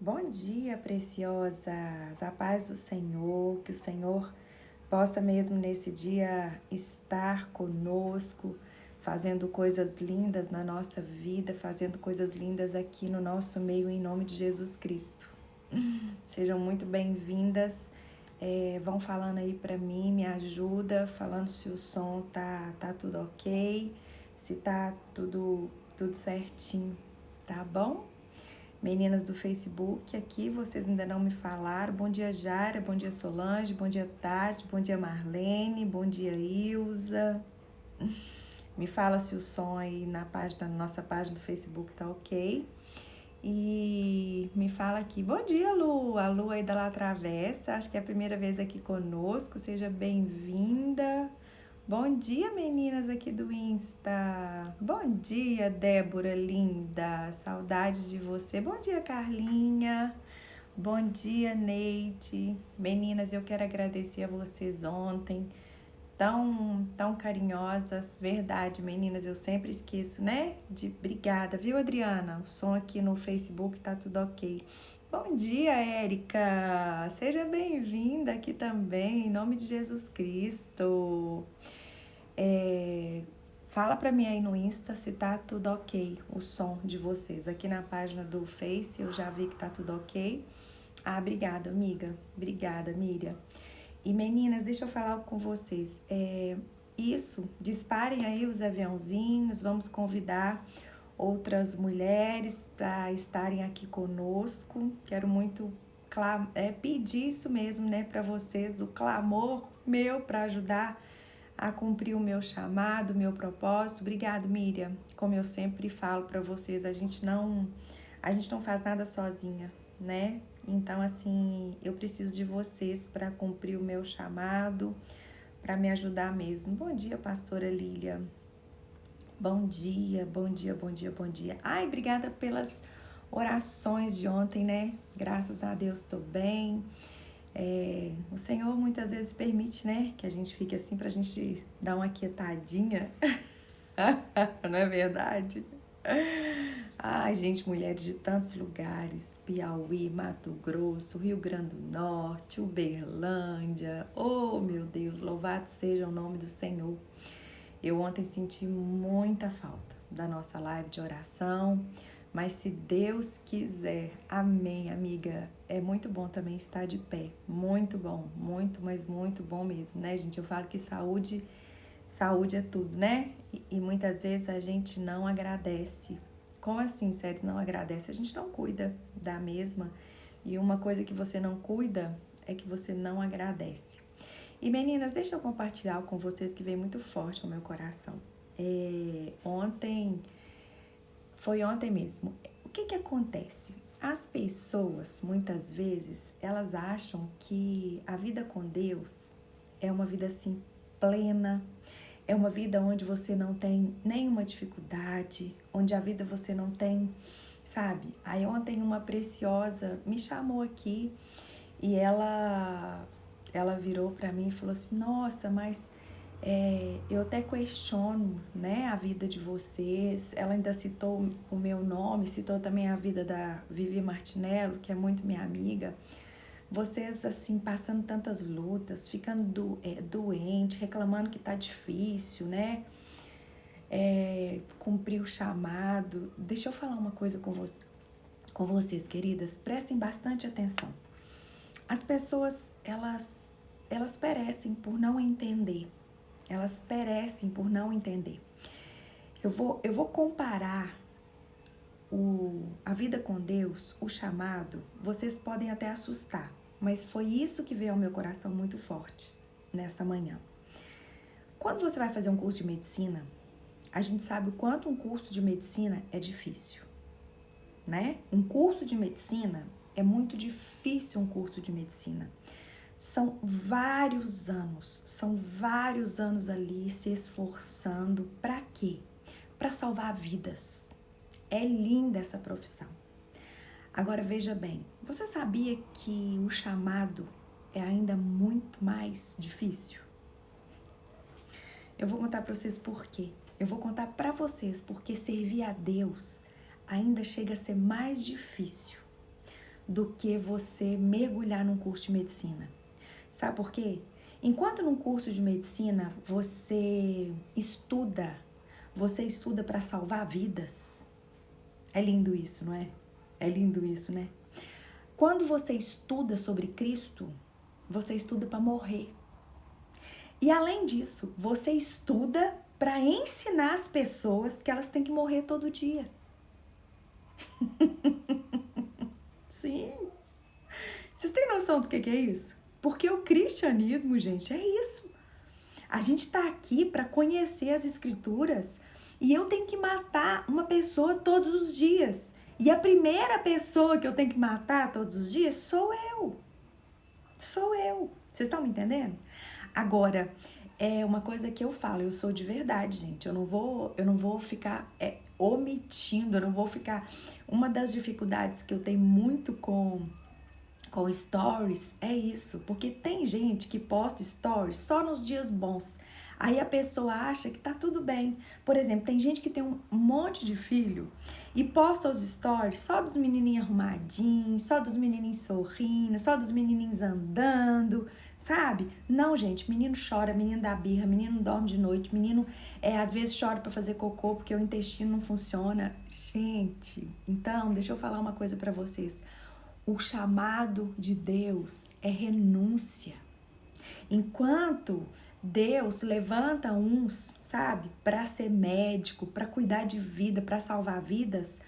Bom dia, preciosas, a paz do Senhor, que o Senhor possa mesmo nesse dia estar conosco, fazendo coisas lindas na nossa vida, fazendo coisas lindas aqui no nosso meio, em nome de Jesus Cristo. Sejam muito bem-vindas, vão falando aí pra mim, me ajuda, falando se o som tá tudo ok, se tá tudo certinho, tá bom? Meninas do Facebook aqui, vocês ainda não me falaram. Bom dia, Jara. Bom dia, Solange. Bom dia, Tati. Bom dia, Marlene. Bom dia, Ilza. Me fala se o som aí na nossa página do Facebook tá ok. E me fala aqui. Bom dia, Lu. A Lu aí da La Travessa. Acho que é a primeira vez aqui conosco. Seja bem-vinda. Bom dia, meninas aqui do Insta. Bom dia, Débora linda. Saudade de você. Bom dia, Carlinha. Bom dia, Neide. Meninas, eu quero agradecer a vocês ontem. Tão carinhosas. Verdade, meninas, eu sempre esqueço, né? Obrigada, viu, Adriana? O som aqui no Facebook tá tudo ok. Bom dia, Érica. Seja bem-vinda aqui também, em nome de Jesus Cristo. Fala pra mim aí no Insta se tá tudo ok, o som de vocês. Aqui na página do Face eu já vi que tá tudo ok. Ah, obrigada, amiga. Obrigada, Miriam. E meninas, deixa eu falar com vocês. Disparem aí os aviãozinhos, vamos convidar outras mulheres para estarem aqui conosco. Quero muito pedir isso mesmo, né, para vocês, o clamor meu para ajudar a cumprir o meu chamado, o meu propósito. Obrigada, Miriam. Como eu sempre falo para vocês, a gente não faz nada sozinha, né? Então, assim, eu preciso de vocês para cumprir o meu chamado, para me ajudar mesmo. Bom dia, pastora Lília. Bom dia, bom dia, bom dia, bom dia. Ai, obrigada pelas orações de ontem, né? Graças a Deus estou bem. O Senhor muitas vezes permite, né, que a gente fique assim pra gente dar uma quietadinha. Não é verdade? Ai, gente, mulheres de tantos lugares, Piauí, Mato Grosso, Rio Grande do Norte, Uberlândia. Oh, meu Deus, louvado seja o nome do Senhor. Eu ontem senti muita falta da nossa live de oração, mas se Deus quiser, amém, amiga. É muito bom também estar de pé, muito bom, muito, mas muito bom mesmo, né, gente? Eu falo que saúde é tudo, né? E muitas vezes a gente não agradece. Como assim, Séries, não agradece? A gente não cuida da mesma. E uma coisa que você não cuida é que você não agradece. E meninas, deixa eu compartilhar com vocês que veio muito forte no meu coração. Foi ontem mesmo. O que acontece? As pessoas, muitas vezes, elas acham que a vida com Deus é uma vida assim plena, é uma vida onde você não tem nenhuma dificuldade, onde a vida você não tem, sabe? Aí ontem uma preciosa me chamou aqui e ela virou para mim e falou assim: "Nossa, mas eu até questiono, né, a vida de vocês." Ela ainda citou o meu nome, citou também a vida da Vivi Martinello, que é muito minha amiga. Vocês, assim, passando tantas lutas, ficando doente, reclamando que tá difícil, né? Cumprir o chamado. Deixa eu falar uma coisa com vocês, queridas. Prestem bastante atenção. As pessoas, elas perecem por não entender. Elas perecem por não entender. Eu vou comparar a vida com Deus, o chamado. Vocês podem até assustar, mas foi isso que veio ao meu coração muito forte nessa manhã. Quando você vai fazer um curso de medicina, a gente sabe o quanto um curso de medicina é difícil, né? Um curso de medicina é muito difícil, um curso de medicina. São vários anos ali se esforçando. Para quê? Para salvar vidas. É linda essa profissão. Agora veja bem, você sabia que o chamado é ainda muito mais difícil? Eu vou contar para vocês por quê. Eu vou contar para vocês porque servir a Deus ainda chega a ser mais difícil. do que você mergulhar num curso de medicina. Sabe por quê? Enquanto num curso de medicina você estuda para salvar vidas. É lindo isso, não é? É lindo isso, né? Quando você estuda sobre Cristo, você estuda para morrer. E além disso, você estuda para ensinar as pessoas que elas têm que morrer todo dia. Sim. Vocês têm noção do que é isso? Porque o cristianismo, gente, é isso. A gente tá aqui para conhecer as escrituras e eu tenho que matar uma pessoa todos os dias. E a primeira pessoa que eu tenho que matar todos os dias sou eu. Sou eu. Vocês estão me entendendo? Agora, é uma coisa que eu falo, eu sou de verdade, gente. Eu não vou ficar omitindo, eu não vou ficar. Uma das dificuldades que eu tenho muito com stories é isso, porque tem gente que posta stories só nos dias bons. Aí a pessoa acha que tá tudo bem. Por exemplo, tem gente que tem um monte de filho e posta os stories só dos menininhos arrumadinhos, só dos menininhos sorrindo, só dos menininhos andando, sabe? Não, gente, menino chora, menino dá birra, menino dorme de noite, menino às vezes chora pra fazer cocô porque o intestino não funciona. Gente, então, deixa eu falar uma coisa pra vocês. O chamado de Deus é renúncia. Enquanto Deus levanta uns, sabe, para ser médico, para cuidar de vida, para salvar vidas,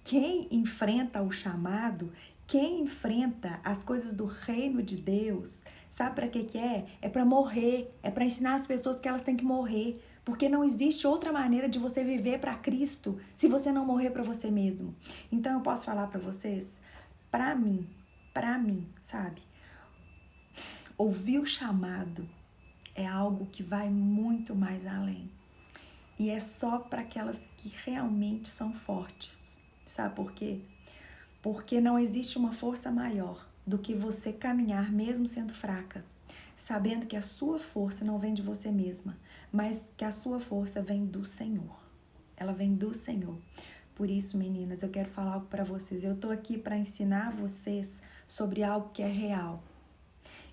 quem enfrenta o chamado, quem enfrenta as coisas do reino de Deus, sabe para que é? É para morrer, é para ensinar as pessoas que elas têm que morrer, porque não existe outra maneira de você viver para Cristo se você não morrer para você mesmo. Então eu posso falar para vocês, para mim, sabe? Ouvir o chamado é algo que vai muito mais além. E é só para aquelas que realmente são fortes. Sabe por quê? Porque não existe uma força maior do que você caminhar mesmo sendo fraca, sabendo que a sua força não vem de você mesma, mas que a sua força vem do Senhor. Ela vem do Senhor. Por isso, meninas, eu quero falar algo para vocês. Eu tô aqui para ensinar vocês sobre algo que é real.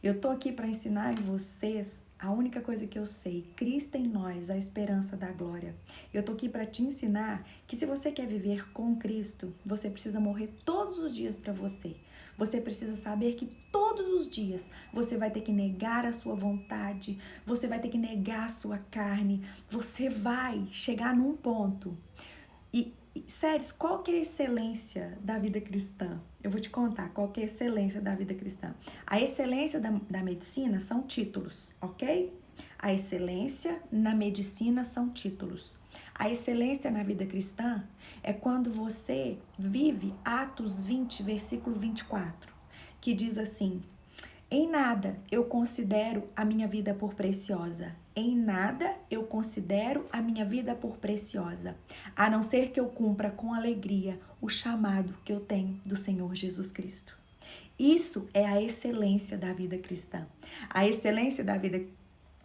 Eu tô aqui para ensinar em vocês a única coisa que eu sei, Cristo em nós, a esperança da glória. Eu tô aqui para te ensinar que se você quer viver com Cristo, você precisa morrer todos os dias para você. Você precisa saber que todos os dias você vai ter que negar a sua vontade, você vai ter que negar a sua carne, você vai chegar num ponto. Sério, qual que é a excelência da vida cristã? Eu vou te contar qual que é a excelência da vida cristã. A excelência da medicina são títulos, ok? A excelência na medicina são títulos. A excelência na vida cristã é quando você vive Atos 20, versículo 24, que diz assim: em nada eu considero a minha vida por preciosa. Em nada eu considero a minha vida por preciosa, a não ser que eu cumpra com alegria o chamado que eu tenho do Senhor Jesus Cristo. Isso é a excelência da vida cristã. A excelência da vida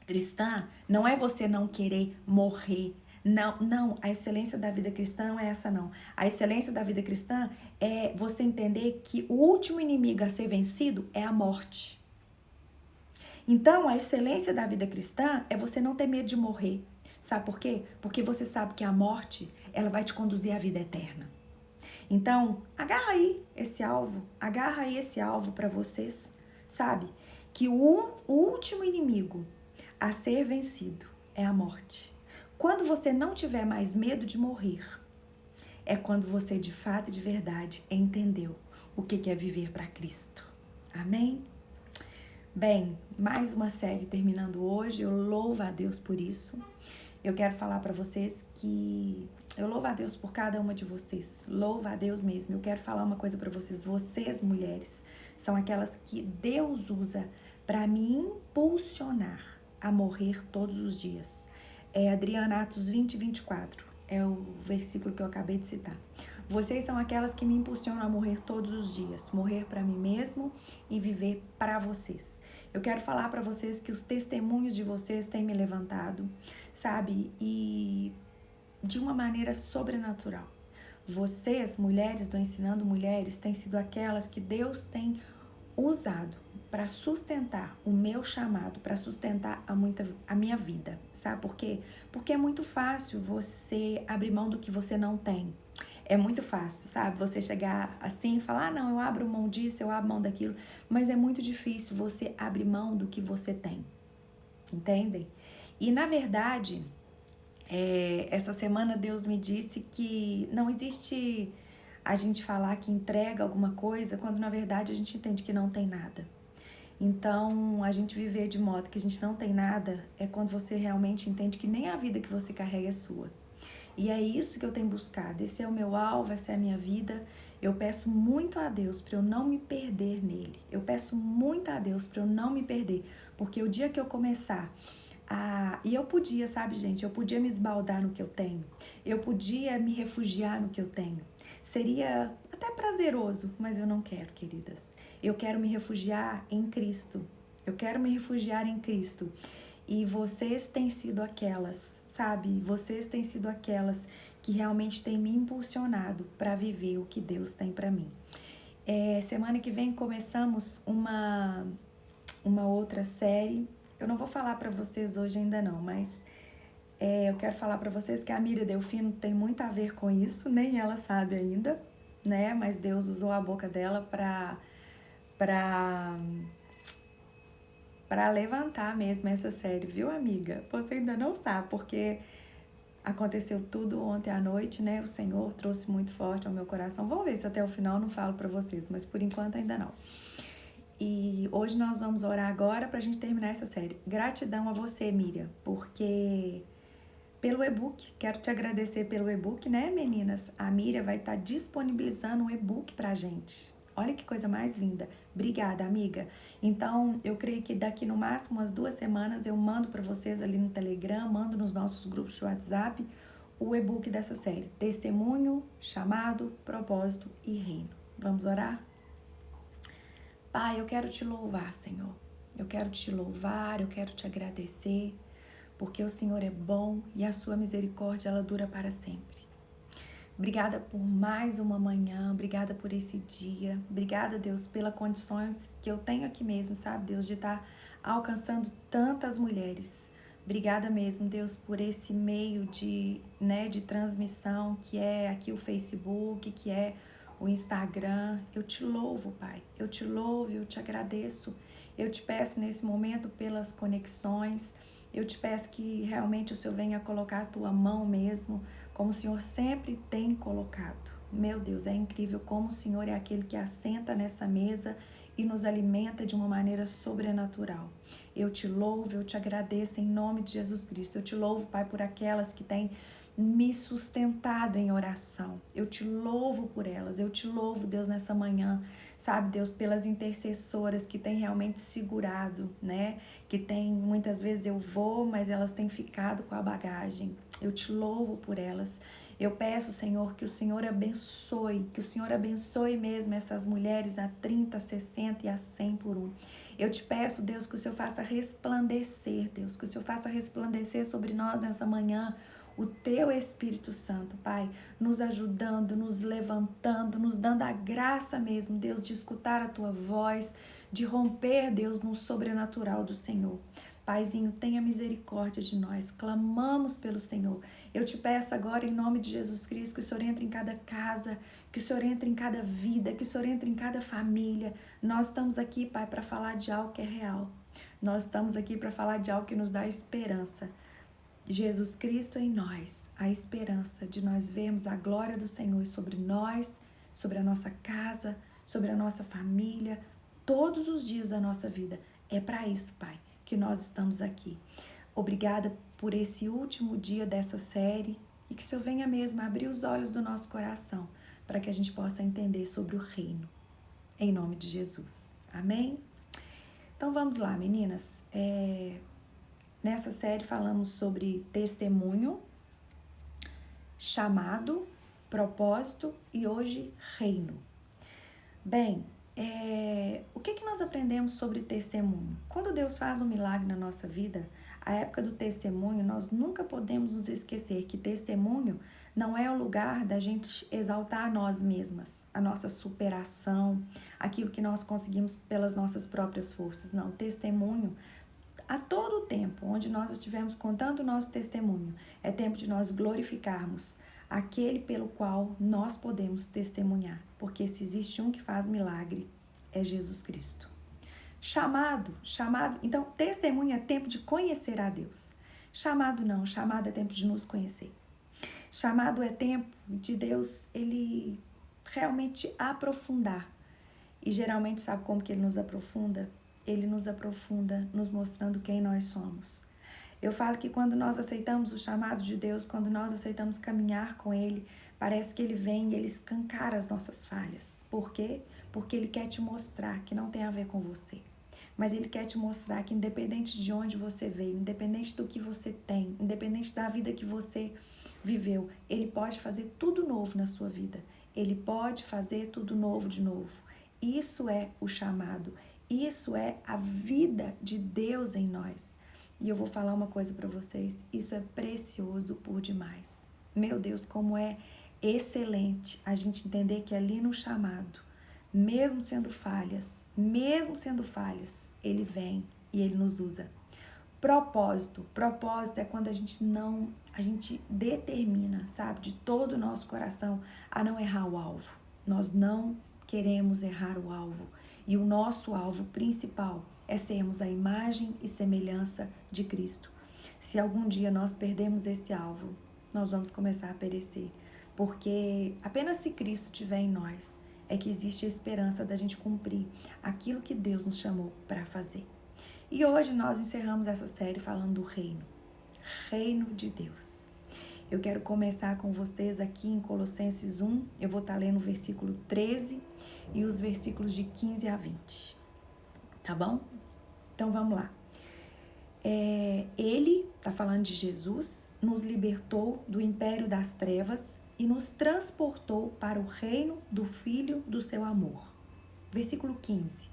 cristã não é você não querer morrer. Não, a excelência da vida cristã não é essa não. A excelência da vida cristã é você entender que o último inimigo a ser vencido é a morte. Então, a excelência da vida cristã é você não ter medo de morrer. Sabe por quê? Porque você sabe que a morte, ela vai te conduzir à vida eterna. Então, agarra aí esse alvo para vocês, sabe? Que o último inimigo a ser vencido é a morte. Quando você não tiver mais medo de morrer, é quando você de fato e de verdade entendeu o que é viver para Cristo. Amém? Bem, mais uma série terminando hoje, eu louvo a Deus por isso. Eu quero falar para vocês que eu louvo a Deus por cada uma de vocês, louvo a Deus mesmo. Eu quero falar uma coisa para vocês mulheres, são aquelas que Deus usa para me impulsionar a morrer todos os dias. Adriana, Atos 20, 24, é o versículo que eu acabei de citar. Vocês são aquelas que me impulsionam a morrer todos os dias, morrer para mim mesmo e viver para vocês. Eu quero falar para vocês que os testemunhos de vocês têm me levantado, sabe? E de uma maneira sobrenatural. Vocês, mulheres do Ensinando Mulheres, têm sido aquelas que Deus tem usado para sustentar o meu chamado, para sustentar a minha vida. Sabe por quê? Porque é muito fácil você abrir mão do que você não tem. É muito fácil, sabe? Você chegar assim e falar, não, eu abro mão disso, eu abro mão daquilo. Mas é muito difícil você abrir mão do que você tem. Entendem? E na verdade, essa semana Deus me disse que não existe a gente falar que entrega alguma coisa quando na verdade a gente entende que não tem nada. Então, a gente viver de modo que a gente não tem nada é quando você realmente entende que nem a vida que você carrega é sua. E é isso que eu tenho buscado. Esse é o meu alvo, essa é a minha vida. Eu peço muito a Deus para eu não me perder nele. Eu peço muito a Deus para eu não me perder. Porque o dia que eu começar e eu podia, sabe, gente? Eu podia me esbaldar no que eu tenho. Eu podia me refugiar no que eu tenho. Seria até prazeroso, mas eu não quero, queridas. Eu quero me refugiar em Cristo. Eu quero me refugiar em Cristo. E vocês têm sido aquelas, sabe? Vocês têm sido aquelas que realmente têm me impulsionado para viver o que Deus tem para mim. Semana que vem começamos uma outra série. Eu não vou falar para vocês hoje ainda não, mas eu quero falar para vocês que a Miriam Delfino tem muito a ver com isso, nem ela sabe ainda, né? Mas Deus usou a boca dela para levantar mesmo essa série, viu, amiga? Você ainda não sabe, porque aconteceu tudo ontem à noite, né? O Senhor trouxe muito forte ao meu coração. Vou ver se até o final não falo para vocês, mas por enquanto ainda não. E hoje nós vamos orar agora pra gente terminar essa série. Gratidão a você, Miriam, porque pelo e-book, quero te agradecer pelo e-book, né, meninas? A Miriam vai estar disponibilizando um e-book pra gente. Olha que coisa mais linda. Obrigada, amiga. Então, eu creio que daqui no máximo umas 2 semanas eu mando para vocês ali no Telegram, mando nos nossos grupos de WhatsApp o e-book dessa série. Testemunho, chamado, propósito e reino. Vamos orar? Pai, eu quero te louvar, Senhor. Eu quero te louvar, eu quero te agradecer, porque o Senhor é bom e a sua misericórdia, ela dura para sempre. Obrigada por mais uma manhã, obrigada por esse dia, obrigada, Deus, pelas condições que eu tenho aqui mesmo, sabe, Deus, de estar alcançando tantas mulheres. Obrigada mesmo, Deus, por esse meio de transmissão que é aqui o Facebook, que é o Instagram. Eu te louvo, Pai, eu te louvo, eu te agradeço. Eu te peço nesse momento pelas conexões, eu te peço que realmente o Senhor venha colocar a tua mão mesmo, como o Senhor sempre tem colocado. Meu Deus, é incrível como o Senhor é aquele que assenta nessa mesa e nos alimenta de uma maneira sobrenatural. Eu te louvo, eu te agradeço em nome de Jesus Cristo. Eu te louvo, Pai, por aquelas que têm me sustentado em oração. Eu te louvo por elas. Eu te louvo, Deus, nessa manhã. Sabe, Deus, pelas intercessoras que têm realmente segurado, né? Que tem, muitas vezes eu vou, mas elas têm ficado com a bagagem. Eu te louvo por elas. Eu peço, Senhor, que o Senhor abençoe mesmo essas mulheres a 30, 60 e a 100 por um. Eu te peço, Deus, que o Senhor faça resplandecer, Deus, que o Senhor faça resplandecer sobre nós nessa manhã o teu Espírito Santo, Pai, nos ajudando, nos levantando, nos dando a graça mesmo, Deus, de escutar a tua voz, de romper, Deus, no sobrenatural do Senhor. Paizinho, tenha misericórdia de nós, clamamos pelo Senhor. Eu te peço agora, em nome de Jesus Cristo, que o Senhor entre em cada casa, que o Senhor entre em cada vida, que o Senhor entre em cada família. Nós estamos aqui, Pai, para falar de algo que é real. Nós estamos aqui para falar de algo que nos dá esperança. Jesus Cristo em nós, a esperança de nós vermos a glória do Senhor sobre nós, sobre a nossa casa, sobre a nossa família, todos os dias da nossa vida. É para isso, Pai, que nós estamos aqui. Obrigada por esse último dia dessa série e que o Senhor venha mesmo abrir os olhos do nosso coração para que a gente possa entender sobre o reino. Em nome de Jesus. Amém? Então vamos lá, meninas. Nessa série falamos sobre testemunho, chamado, propósito e hoje reino. Bem, o que nós aprendemos sobre testemunho? Quando Deus faz um milagre na nossa vida, a época do testemunho, nós nunca podemos nos esquecer que testemunho Não é o lugar da gente exaltar nós mesmas, a nossa superação, aquilo que nós conseguimos pelas nossas próprias forças. Não, testemunho a todo tempo, onde nós estivermos contando o nosso testemunho, é tempo de nós glorificarmos aquele pelo qual nós podemos testemunhar. Porque se existe um que faz milagre, é Jesus Cristo. Chamado. Então, testemunho é tempo de conhecer a Deus. Chamado não, chamado é tempo de nos conhecer. Chamado é tempo de Deus, ele realmente aprofundar. E geralmente, sabe como que ele nos aprofunda? Ele nos aprofunda nos mostrando quem nós somos. Eu falo que quando nós aceitamos o chamado de Deus, quando nós aceitamos caminhar com Ele, parece que Ele vem e Ele escancara as nossas falhas. Por quê? Porque Ele quer te mostrar que não tem a ver com você. Mas Ele quer te mostrar que independente de onde você veio, independente do que você tem, independente da vida que você viveu, Ele pode fazer tudo novo na sua vida. Ele pode fazer tudo novo de novo. Isso é o chamado. Isso é a vida de Deus em nós. E eu vou falar uma coisa para vocês. Isso é precioso por demais. Meu Deus, como é excelente a gente entender que ali no chamado, mesmo sendo falhas, Ele vem e Ele nos usa. Propósito é quando a gente determina, sabe, de todo o nosso coração a não errar o alvo. Nós não queremos errar o alvo. E o nosso alvo principal é sermos a imagem e semelhança de Cristo. Se algum dia nós perdemos esse alvo, nós vamos começar a perecer. Porque apenas se Cristo estiver em nós, é que existe a esperança da gente cumprir aquilo que Deus nos chamou para fazer. E hoje nós encerramos essa série falando do reino de Deus. Eu quero começar com vocês aqui em Colossenses 1, eu vou estar lendo o versículo 13 e os versículos de 15 a 20, tá bom? Então vamos lá. Ele, tá falando de Jesus, nos libertou do império das trevas e nos transportou para o reino do Filho do seu amor. Versículo 15.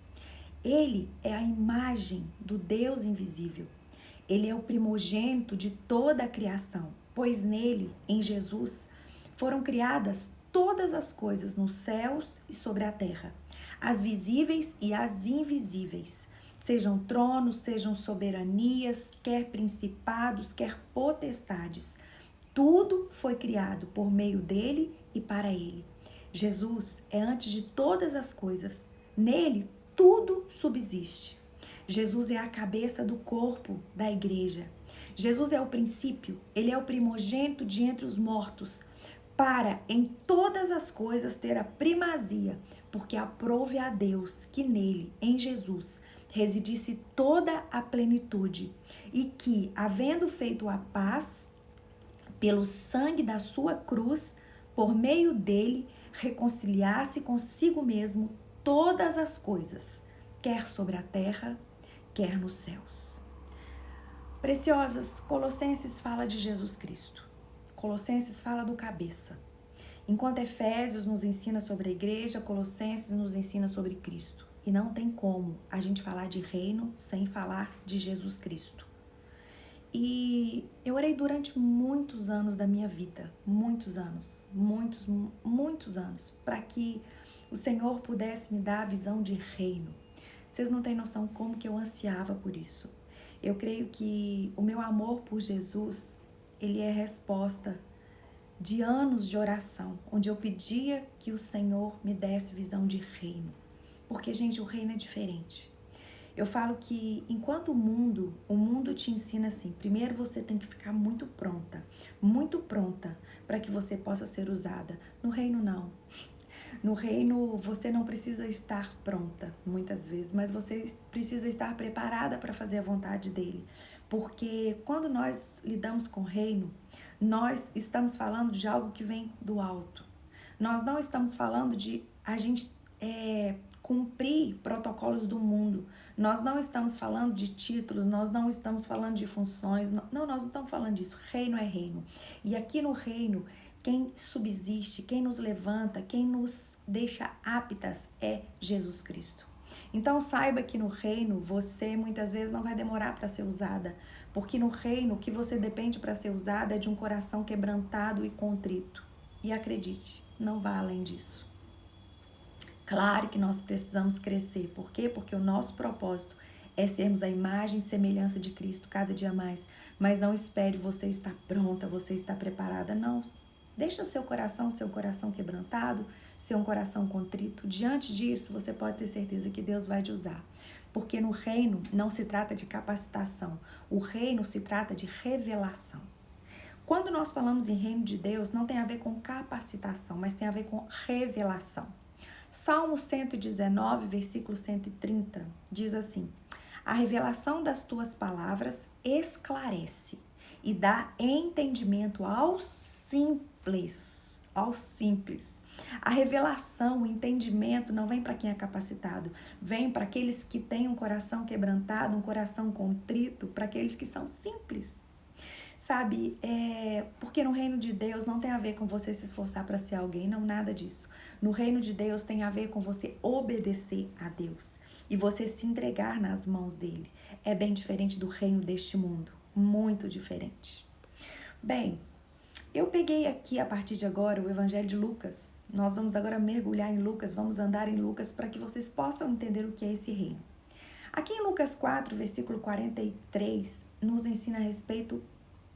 Ele é a imagem do Deus invisível. Ele é o primogênito de toda a criação, pois nele, em Jesus, foram criadas todas as coisas nos céus e sobre a terra, as visíveis e as invisíveis, sejam tronos, sejam soberanias, quer principados, quer potestades. Tudo foi criado por meio dele e para ele. Jesus é antes de todas as coisas. Nele, tudo subsiste. Jesus é a cabeça do corpo da igreja. Jesus é o princípio, ele é o primogênito de entre os mortos, para em todas as coisas ter a primazia, porque aprove a Deus que nele, em Jesus, residisse toda a plenitude, e que, havendo feito a paz, pelo sangue da sua cruz, por meio dele, reconciliasse consigo mesmo todas as coisas, quer sobre a terra, quer nos céus. Preciosas, Colossenses fala de Jesus Cristo. Colossenses fala do cabeça. Enquanto Efésios nos ensina sobre a igreja, Colossenses nos ensina sobre Cristo. E não tem como a gente falar de reino sem falar de Jesus Cristo. E eu orei durante muitos anos da minha vida, muitos anos, para que o Senhor pudesse me dar a visão de reino. Vocês não têm noção como que eu ansiava por isso. Eu creio que o meu amor por Jesus, ele é resposta de anos de oração, onde eu pedia que o Senhor me desse visão de reino. Porque, gente, o reino é diferente. Eu falo que enquanto o mundo te ensina assim, primeiro você tem que ficar muito pronta para que você possa ser usada. No reino não. No reino você não precisa estar pronta muitas vezes, mas você precisa estar preparada para fazer a vontade dele. Porque quando nós lidamos com o reino, nós estamos falando de algo que vem do alto. Nós não estamos falando de a gente cumprir protocolos do mundo. Nós não estamos falando de títulos, nós não estamos falando de funções. Não, nós não estamos falando disso. Reino é reino. E aqui no reino, quem subsiste, quem nos levanta, quem nos deixa aptas é Jesus Cristo. Então saiba que no reino você muitas vezes não vai demorar para ser usada, porque no reino o que você depende para ser usada é de um coração quebrantado e contrito. E acredite, não vá além disso. Claro que nós precisamos crescer. Por quê? Porque o nosso propósito é sermos a imagem e semelhança de Cristo cada dia mais. Mas não espere você estar pronta, você estar preparada. Não. Deixa seu coração quebrantado, ser um coração contrito. Diante disso, você pode ter certeza que Deus vai te usar. Porque no reino não se trata de capacitação. O reino se trata de revelação. Quando nós falamos em reino de Deus, não tem a ver com capacitação, mas tem a ver com revelação. Salmo 119, versículo 130, diz assim: a revelação das tuas palavras esclarece e dá entendimento aos simples. Aos simples. A revelação, o entendimento não vem para quem é capacitado, vem para aqueles que têm um coração quebrantado, um coração contrito, para aqueles que são simples. Sabe, porque no reino de Deus não tem a ver com você se esforçar para ser alguém, não, nada disso. No reino de Deus tem a ver com você obedecer a Deus e você se entregar nas mãos dele. É bem diferente do reino deste mundo, muito diferente. Bem, eu peguei aqui a partir de agora o Evangelho de Lucas. Nós vamos agora mergulhar em Lucas, vamos andar em Lucas para que vocês possam entender o que é esse reino. Aqui em Lucas 4, versículo 43, nos ensina a respeito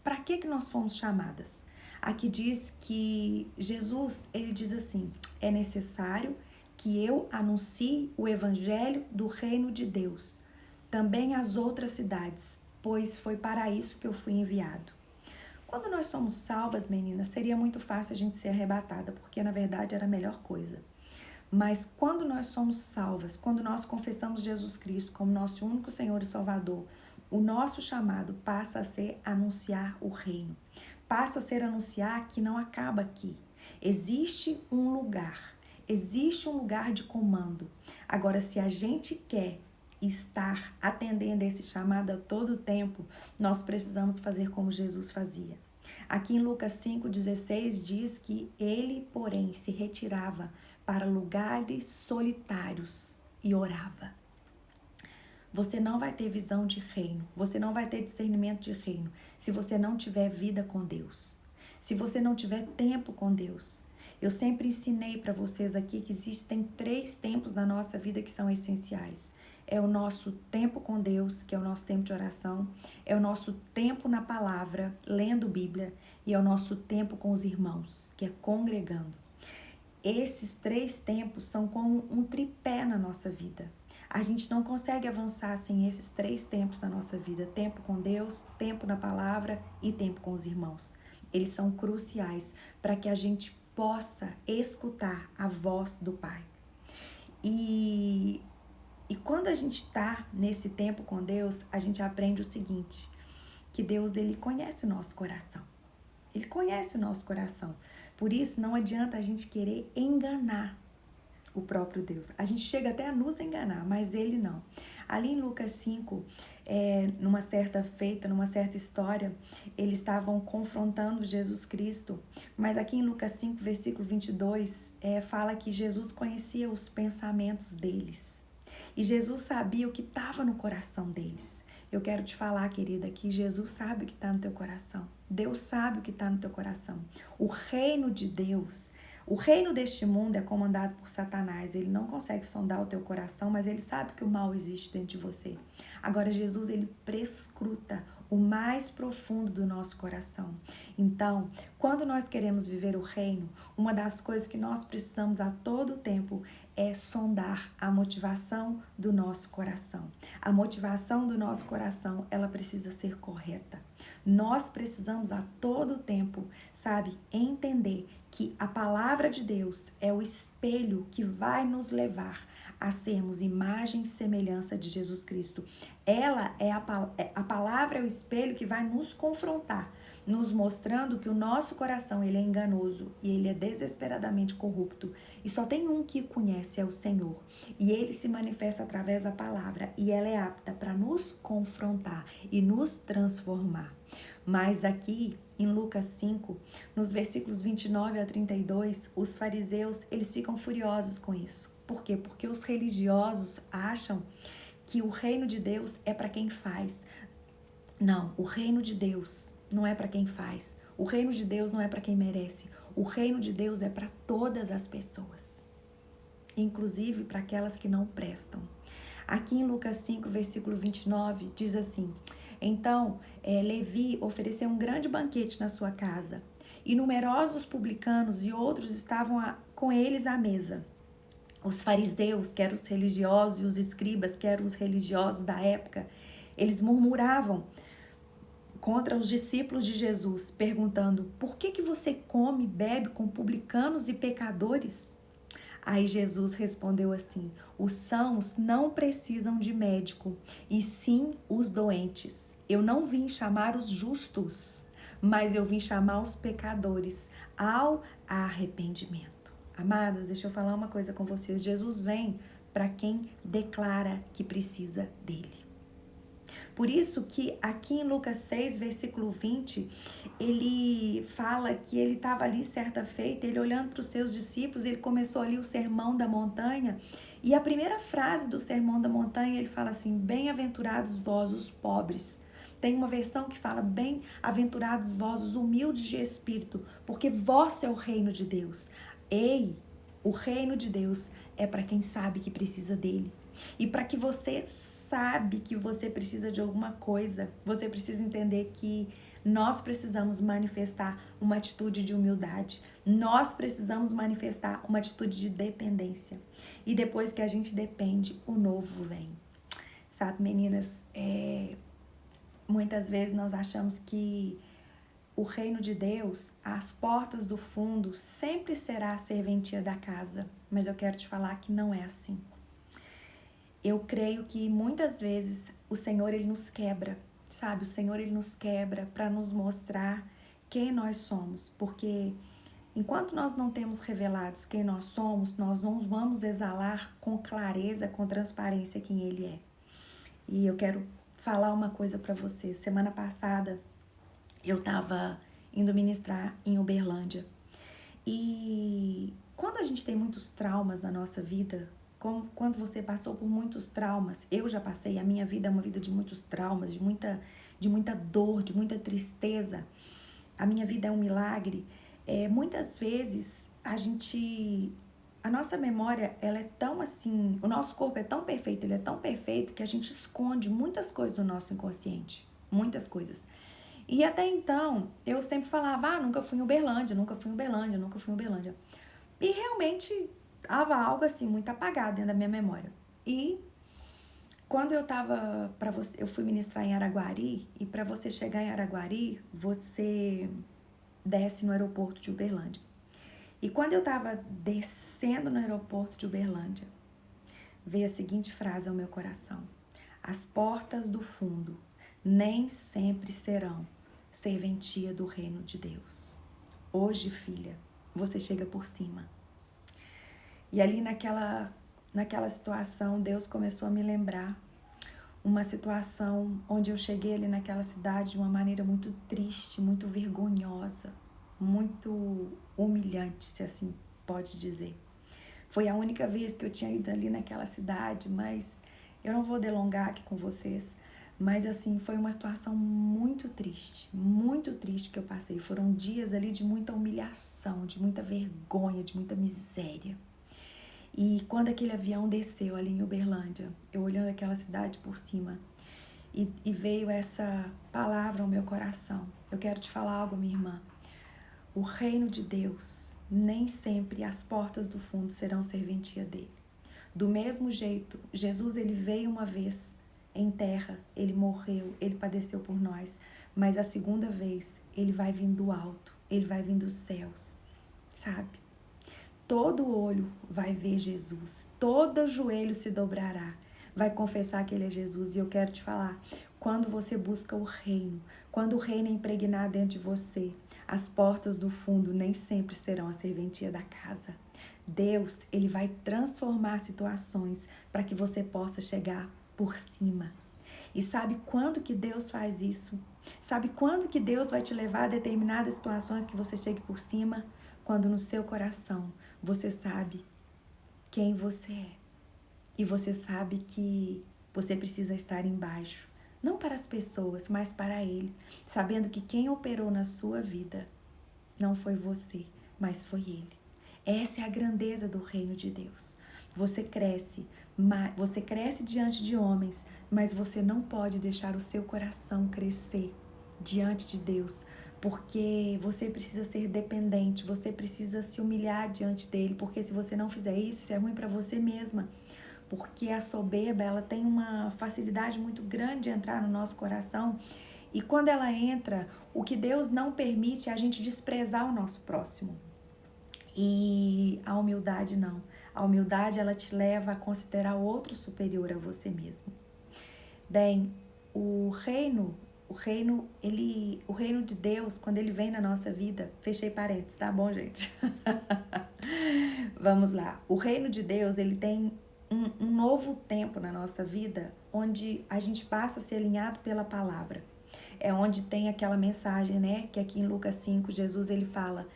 para que nós fomos chamadas. Aqui diz que Jesus, ele diz assim: é necessário que eu anuncie o evangelho do reino de Deus, também às outras cidades, pois foi para isso que eu fui enviado. Quando nós somos salvas, meninas, seria muito fácil a gente ser arrebatada, porque na verdade era a melhor coisa. Mas quando nós somos salvas, quando nós confessamos Jesus Cristo como nosso único Senhor e Salvador, o nosso chamado passa a ser anunciar o reino. Passa a ser anunciar que não acaba aqui. Existe um lugar de comando. Agora, se a gente quer estar atendendo esse chamado a todo tempo, nós precisamos fazer como Jesus fazia. Aqui em Lucas 5,16 diz que ele, porém, se retirava para lugares solitários e orava. Você não vai ter visão de reino, você não vai ter discernimento de reino se você não tiver vida com Deus, se você não tiver tempo com Deus. Eu sempre ensinei para vocês aqui que existem 3 tempos na nossa vida que são essenciais. É o nosso tempo com Deus, que é o nosso tempo de oração, é o nosso tempo na palavra, lendo Bíblia, e é o nosso tempo com os irmãos, que é congregando. Esses 3 tempos são como um tripé na nossa vida. A gente não consegue avançar sem esses 3 tempos na nossa vida. Tempo com Deus, tempo na palavra e tempo com os irmãos. Eles são cruciais para que a gente possa escutar a voz do Pai. E quando a gente está nesse tempo com Deus, a gente aprende o seguinte, que Deus, ele conhece o nosso coração. Ele conhece o nosso coração. Por isso, não adianta a gente querer enganar o próprio Deus. A gente chega até a nos enganar, mas ele não. Ali em Lucas 5, numa certa história, eles estavam confrontando Jesus Cristo, mas aqui em Lucas 5, versículo 22, fala que Jesus conhecia os pensamentos deles. E Jesus sabia o que estava no coração deles. Eu quero te falar, querida, que Jesus sabe o que está no teu coração. Deus sabe o que está no teu coração. O reino de Deus, o reino deste mundo é comandado por Satanás. Ele não consegue sondar o teu coração, mas ele sabe que o mal existe dentro de você. Agora, Jesus, ele prescruta o mais profundo do nosso coração. Então, quando nós queremos viver o reino, uma das coisas que nós precisamos a todo tempo é sondar a motivação do nosso coração. A motivação do nosso coração, ela precisa ser correta. Nós precisamos a todo tempo, entender que a palavra de Deus é o espelho que vai nos levar a sermos imagem e semelhança de Jesus Cristo. Ela é a palavra é o espelho que vai nos confrontar, nos mostrando que o nosso coração ele é enganoso e ele é desesperadamente corrupto. E só tem um que o conhece, é o Senhor. E ele se manifesta através da palavra e ela é apta para nos confrontar e nos transformar. Mas aqui em Lucas 5, nos versículos 29 a 32, os fariseus, eles ficam furiosos com isso. Por quê? Porque os religiosos acham que o reino de Deus é para quem faz. Não, o reino de Deus não é para quem faz. O reino de Deus não é para quem merece. O reino de Deus é para todas as pessoas, inclusive para aquelas que não prestam. Aqui em Lucas 5, versículo 29, diz assim: Então, Levi ofereceu um grande banquete na sua casa, e numerosos publicanos e outros estavam com eles à mesa. Os fariseus, que eram os religiosos, e os escribas, que eram os religiosos da época, eles murmuravam contra os discípulos de Jesus, perguntando: por que você come e bebe com publicanos e pecadores? Aí Jesus respondeu assim: os sãos não precisam de médico, e sim os doentes. Eu não vim chamar os justos, mas eu vim chamar os pecadores ao arrependimento. Amadas, deixa eu falar uma coisa com vocês. Jesus vem para quem declara que precisa dele. Por isso que aqui em Lucas 6, versículo 20, ele fala que ele estava ali certa feita, ele olhando para os seus discípulos, ele começou ali o sermão da montanha, e a primeira frase do sermão da montanha, ele fala assim: bem-aventurados vós os pobres. Tem uma versão que fala: bem-aventurados vós os humildes de espírito, porque vosso é o reino de Deus. Ei, o reino de Deus é para quem sabe que precisa dele. E para que você sabe que você precisa de alguma coisa, você precisa entender que nós precisamos manifestar uma atitude de humildade. Nós precisamos manifestar uma atitude de dependência. E depois que a gente depende, o novo vem. Sabe, meninas, muitas vezes nós achamos que o reino de Deus, as portas do fundo, sempre será a serventia da casa. Mas eu quero te falar que não é assim. Eu creio que muitas vezes o Senhor, ele nos quebra, sabe? O Senhor, ele nos quebra para nos mostrar quem nós somos. Porque enquanto nós não temos revelados quem nós somos, nós não vamos exalar com clareza, com transparência quem ele é. E eu quero falar uma coisa para você. Semana passada, eu estava indo ministrar em Uberlândia. E quando a gente tem muitos traumas na nossa vida, quando você passou por muitos traumas, eu já passei, a minha vida é uma vida de muitos traumas, de muita dor, de muita tristeza. A minha vida é um milagre. Muitas vezes a nossa memória, ela é tão assim, o nosso corpo é tão perfeito, ele é tão perfeito que a gente esconde muitas coisas do nosso inconsciente, muitas coisas. E até então, eu sempre falava: nunca fui em Uberlândia, nunca fui em Uberlândia, nunca fui em Uberlândia. E realmente tava algo assim, muito apagado dentro da minha memória. E quando eu fui ministrar em Araguari, e para você chegar em Araguari, você desce no aeroporto de Uberlândia. E quando eu tava descendo no aeroporto de Uberlândia, veio a seguinte frase ao meu coração: as portas do fundo nem sempre serão serventia do reino de Deus. Hoje, filha, você chega por cima. E ali naquela situação, Deus começou a me lembrar uma situação onde eu cheguei ali naquela cidade de uma maneira muito triste, muito vergonhosa, muito humilhante, se assim pode dizer. Foi a única vez que eu tinha ido ali naquela cidade, mas eu não vou delongar aqui com vocês. Mas assim, foi uma situação muito triste que eu passei. Foram dias ali de muita humilhação, de muita vergonha, de muita miséria. E quando aquele avião desceu ali em Uberlândia, eu olhando aquela cidade por cima, e veio essa palavra ao meu coração. Eu quero te falar algo, minha irmã. O reino de Deus, nem sempre as portas do fundo serão serventia dele. Do mesmo jeito, Jesus, ele veio uma vez em terra, ele morreu, ele padeceu por nós, mas a segunda vez, ele vai vir do alto, ele vai vir dos céus, sabe? Todo olho vai ver Jesus, todo joelho se dobrará, vai confessar que ele é Jesus. E eu quero te falar, quando você busca o reino, quando o reino é impregnado dentro de você, as portas do fundo nem sempre serão a serventia da casa. Deus, ele vai transformar situações para que você possa chegar por cima. E sabe quando que Deus faz isso? Sabe quando que Deus vai te levar a determinadas situações que você chegue por cima? Quando no seu coração você sabe quem você é. E você sabe que você precisa estar embaixo, não para as pessoas, mas para Ele, sabendo que quem operou na sua vida não foi você, mas foi Ele. Essa é a grandeza do reino de Deus. Você cresce diante de homens, mas você não pode deixar o seu coração crescer diante de Deus, porque você precisa ser dependente, você precisa se humilhar diante dele, porque se você não fizer isso é ruim para você mesma. Porque a soberba, ela tem uma facilidade muito grande de entrar no nosso coração, e quando ela entra, o que Deus não permite é a gente desprezar o nosso próximo. E a humildade não. A humildade, ela te leva a considerar o outro superior a você mesmo. Bem, o reino de Deus, quando ele vem na nossa vida, fechei parênteses, tá bom, gente? Vamos lá. O reino de Deus, ele tem um novo tempo na nossa vida, onde a gente passa a ser alinhado pela palavra. É onde tem aquela mensagem, né? Que aqui em Lucas 5, Jesus, ele fala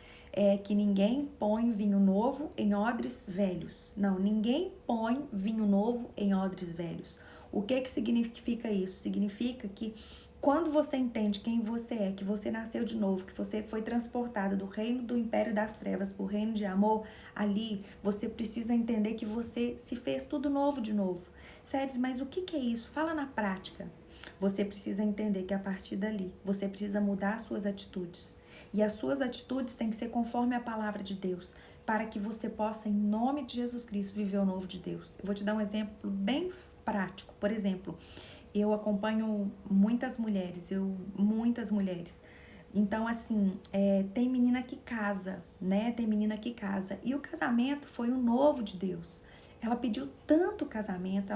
que ninguém põe vinho novo em odres velhos. Não, ninguém põe vinho novo em odres velhos. O que significa isso? Significa que quando você entende quem você é, que você nasceu de novo, que você foi transportada do reino do império das trevas para o reino de amor, ali você precisa entender que você se fez tudo novo de novo. Sério, mas o que é isso? Fala na prática. Você precisa entender que a partir dali, você precisa mudar as suas atitudes. E as suas atitudes têm que ser conforme a palavra de Deus, para que você possa, em nome de Jesus Cristo, viver o novo de Deus. Eu vou te dar um exemplo bem prático. Por exemplo, eu acompanho muitas mulheres. Então, assim, tem menina que casa, né? Tem menina que casa. E o casamento foi o novo de Deus. Ela pediu tanto casamento,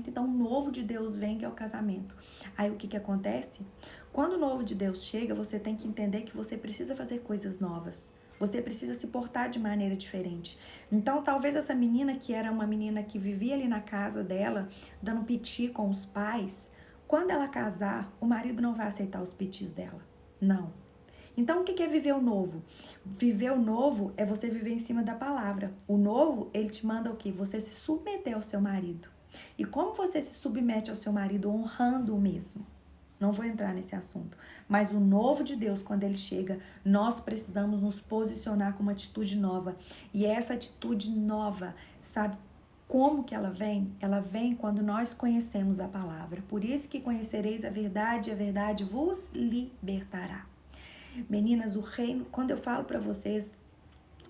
então o novo de Deus vem, que é o casamento. Aí o que acontece? Quando o novo de Deus chega, você tem que entender que você precisa fazer coisas novas. Você precisa se portar de maneira diferente. Então, talvez essa menina, que era uma menina que vivia ali na casa dela, dando piti com os pais, quando ela casar, o marido não vai aceitar os pitis dela. Não. Então, o que é viver o novo? Viver o novo é você viver em cima da palavra. O novo, ele te manda o quê? Você se submeter ao seu marido. E como você se submete ao seu marido? Honrando-o mesmo. Não vou entrar nesse assunto. Mas o novo de Deus, quando ele chega, nós precisamos nos posicionar com uma atitude nova. E essa atitude nova, sabe como que ela vem? Ela vem quando nós conhecemos a palavra. Por isso que conhecereis a verdade, e a verdade vos libertará. Meninas, o reino, quando eu falo para vocês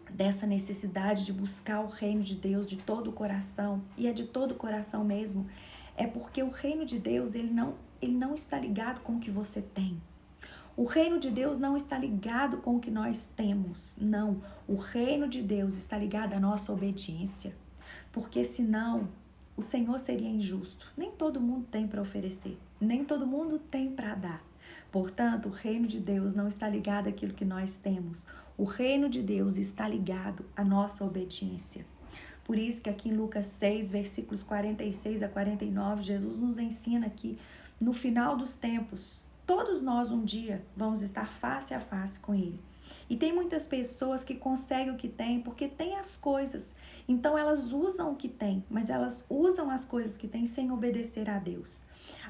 dessa necessidade de buscar o reino de Deus de todo o coração, e é de todo o coração mesmo, é porque o reino de Deus, ele não está ligado com o que você tem. O reino de Deus não está ligado com o que nós temos, não. O reino de Deus está ligado à nossa obediência, porque senão o Senhor seria injusto. Nem todo mundo tem para oferecer, nem todo mundo tem para dar. Portanto, o reino de Deus não está ligado àquilo que nós temos. O reino de Deus está ligado à nossa obediência. Por isso que aqui em Lucas 6, versículos 46 a 49, Jesus nos ensina que no final dos tempos, todos nós um dia vamos estar face a face com Ele. E tem muitas pessoas que conseguem o que tem porque tem as coisas. Então elas usam o que tem, mas elas usam as coisas que têm sem obedecer a Deus.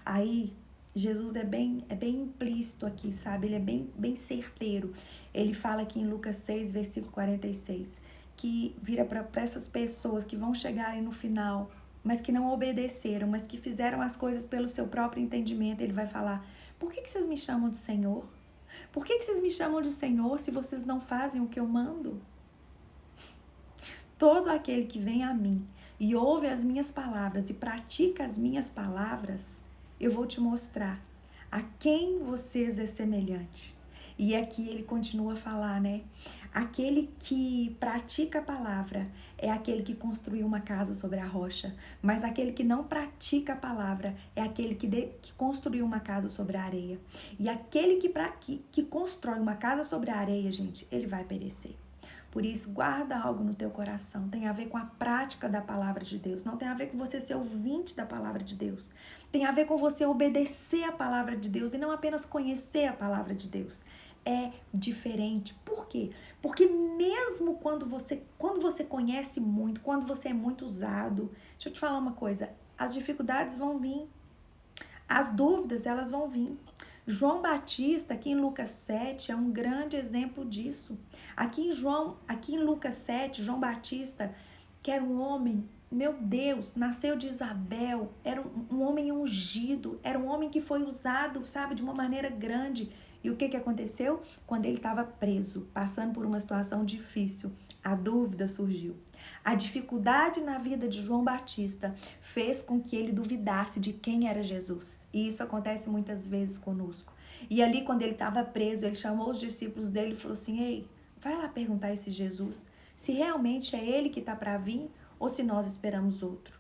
Aí Jesus é bem implícito aqui, sabe? Ele é bem certeiro. Ele fala aqui em Lucas 6, versículo 46, que vira para essas pessoas que vão chegarem no final, mas que não obedeceram, mas que fizeram as coisas pelo seu próprio entendimento. Ele vai falar: por que vocês me chamam de Senhor? Por que vocês me chamam de Senhor se vocês não fazem o que eu mando? Todo aquele que vem a mim e ouve as minhas palavras e pratica as minhas palavras, eu vou te mostrar a quem vocês é semelhante. E aqui ele continua a falar, né? Aquele que pratica a palavra é aquele que construiu uma casa sobre a rocha. Mas aquele que não pratica a palavra é aquele que construiu uma casa sobre a areia. E aquele que constrói uma casa sobre a areia, gente, ele vai perecer. Por isso, guarda algo no teu coração. Tem a ver com a prática da palavra de Deus. Não tem a ver com você ser ouvinte da palavra de Deus. Tem a ver com você obedecer a palavra de Deus e não apenas conhecer a palavra de Deus. é diferente. Por quê? Porque mesmo quando você conhece muito, quando você é muito usado, deixa eu te falar uma coisa, as dificuldades vão vir, as dúvidas elas vão vir. João Batista, aqui em Lucas 7, é um grande exemplo disso. Aqui em Lucas 7, João Batista, que era um homem, meu Deus, nasceu de Isabel, era um homem ungido, era um homem que foi usado, sabe, de uma maneira grande. E o que aconteceu? Quando ele estava preso, passando por uma situação difícil, a dúvida surgiu. A dificuldade na vida de João Batista fez com que ele duvidasse de quem era Jesus. E isso acontece muitas vezes conosco. E ali, quando ele estava preso, ele chamou os discípulos dele e falou assim: ei, vai lá perguntar a esse Jesus se realmente é ele que está para vir ou se nós esperamos outro.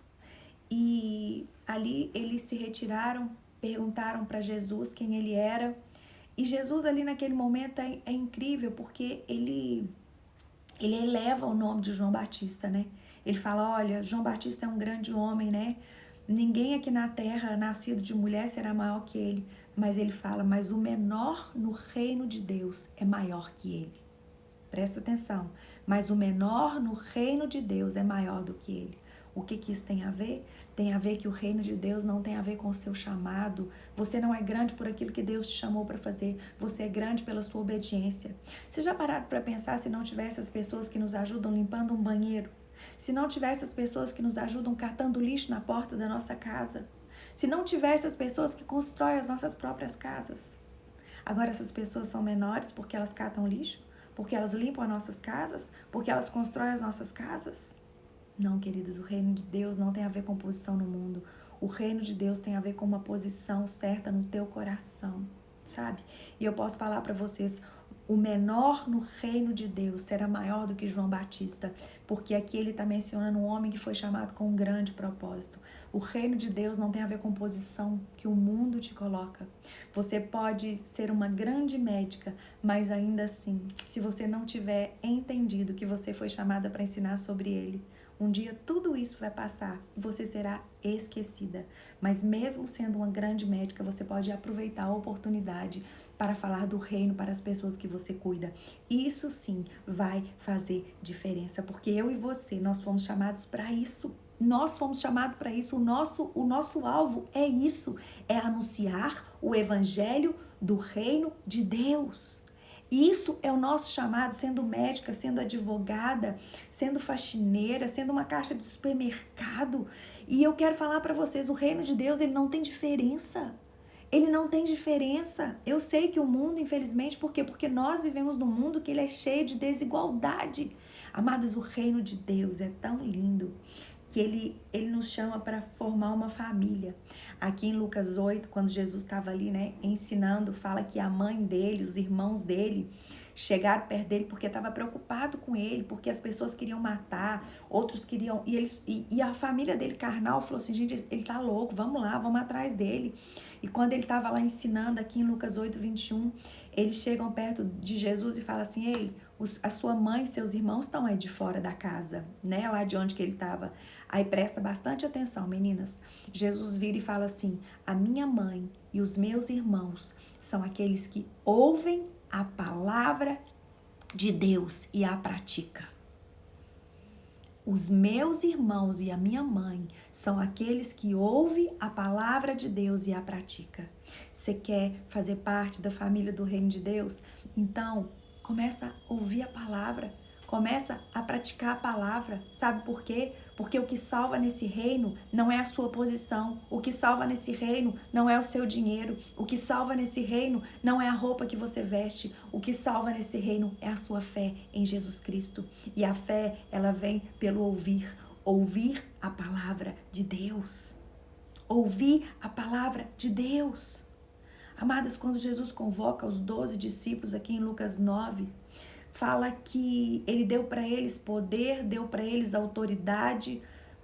E ali eles se retiraram, perguntaram para Jesus quem ele era. E Jesus ali naquele momento é incrível porque ele eleva o nome de João Batista, né? Ele fala, olha, João Batista é um grande homem, né? Ninguém aqui na terra nascido de mulher será maior que ele. Mas ele fala, mas o menor no reino de Deus é maior que ele. Presta atenção. Mas o menor no reino de Deus é maior do que ele. O que isso tem a ver? Tem a ver que o reino de Deus não tem a ver com o seu chamado. Você não é grande por aquilo que Deus te chamou para fazer. Você é grande pela sua obediência. Vocês já pararam para pensar se não tivesse as pessoas que nos ajudam limpando um banheiro? Se não tivesse as pessoas que nos ajudam catando lixo na porta da nossa casa? Se não tivesse as pessoas que constroem as nossas próprias casas? Agora essas pessoas são menores porque elas catam lixo? Porque elas limpam as nossas casas? Porque elas constroem as nossas casas? Não, queridas, o reino de Deus não tem a ver com posição no mundo. O reino de Deus tem a ver com uma posição certa no teu coração, sabe? E eu posso falar para vocês, o menor no reino de Deus será maior do que João Batista, porque aqui ele está mencionando um homem que foi chamado com um grande propósito. O reino de Deus não tem a ver com posição que o mundo te coloca. Você pode ser uma grande médica, mas ainda assim, se você não tiver entendido que você foi chamada para ensinar sobre ele, um dia tudo isso vai passar e você será esquecida. Mas mesmo sendo uma grande médica, você pode aproveitar a oportunidade para falar do reino para as pessoas que você cuida. Isso sim vai fazer diferença, porque eu e você, nós fomos chamados para isso. Nós fomos chamados para isso. O nosso alvo é isso, é anunciar o evangelho do reino de Deus. Isso é o nosso chamado, sendo médica, sendo advogada, sendo faxineira, sendo uma caixa de supermercado. E eu quero falar para vocês, o reino de Deus, ele não tem diferença. Ele não tem diferença. Eu sei que o mundo, infelizmente, por quê? Porque nós vivemos num mundo que ele é cheio de desigualdade. Amados, o reino de Deus é tão lindo que ele nos chama para formar uma família. Aqui em Lucas 8, quando Jesus estava ali, né, ensinando, fala que a mãe dele, os irmãos dele, chegaram perto dele porque estava preocupado com ele, porque as pessoas queriam matar, outros queriam, e a família dele carnal falou assim, gente, ele tá louco, vamos lá, vamos atrás dele. E quando ele estava lá ensinando aqui em Lucas 8, 21, eles chegam perto de Jesus e falam assim, ei, a sua mãe e seus irmãos estão aí de fora da casa, né, lá de onde que ele estava. Aí presta bastante atenção, meninas. Jesus vira e fala assim, a minha mãe e os meus irmãos são aqueles que ouvem a palavra de Deus e a pratica. Os meus irmãos e a minha mãe são aqueles que ouvem a palavra de Deus e a pratica. Você quer fazer parte da família do reino de Deus? Então, começa a ouvir a palavra. Começa a praticar a palavra. Sabe por quê? Porque o que salva nesse reino não é a sua posição. O que salva nesse reino não é o seu dinheiro. O que salva nesse reino não é a roupa que você veste. O que salva nesse reino é a sua fé em Jesus Cristo. E a fé, ela vem pelo ouvir. Ouvir a palavra de Deus. Ouvir a palavra de Deus. Amadas, quando Jesus convoca os 12 discípulos aqui em Lucas 9... fala que ele deu para eles poder, deu para eles autoridade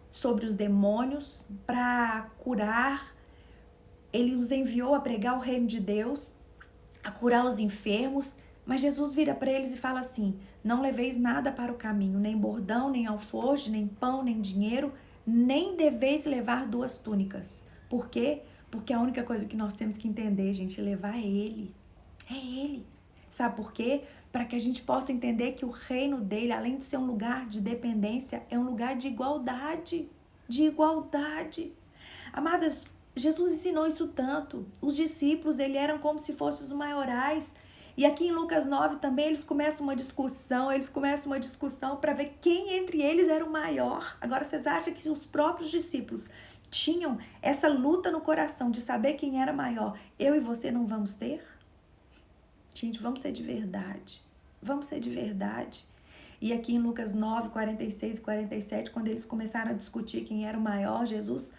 sobre os demônios para curar. Ele os enviou a pregar o reino de Deus, a curar os enfermos. Mas Jesus vira para eles e fala assim, não leveis nada para o caminho, nem bordão, nem alforje, nem pão, nem dinheiro, nem deveis levar 2 túnicas. Por quê? Porque a única coisa que nós temos que entender, gente, levar é Ele. É Ele. Sabe por quê? Para que a gente possa entender que o reino dele, além de ser um lugar de dependência, é um lugar de igualdade. De igualdade. Amadas, Jesus ensinou isso tanto. Os discípulos, eles eram como se fossem os maiorais. E aqui em Lucas 9 também eles começam uma discussão para ver quem entre eles era o maior. Agora, vocês acham que os próprios discípulos tinham essa luta no coração de saber quem era maior, eu e você não vamos ter? Gente, vamos ser de verdade. Vamos ser de verdade. E aqui em Lucas 9, 46 e 47, quando eles começaram a discutir quem era o maior, Jesus,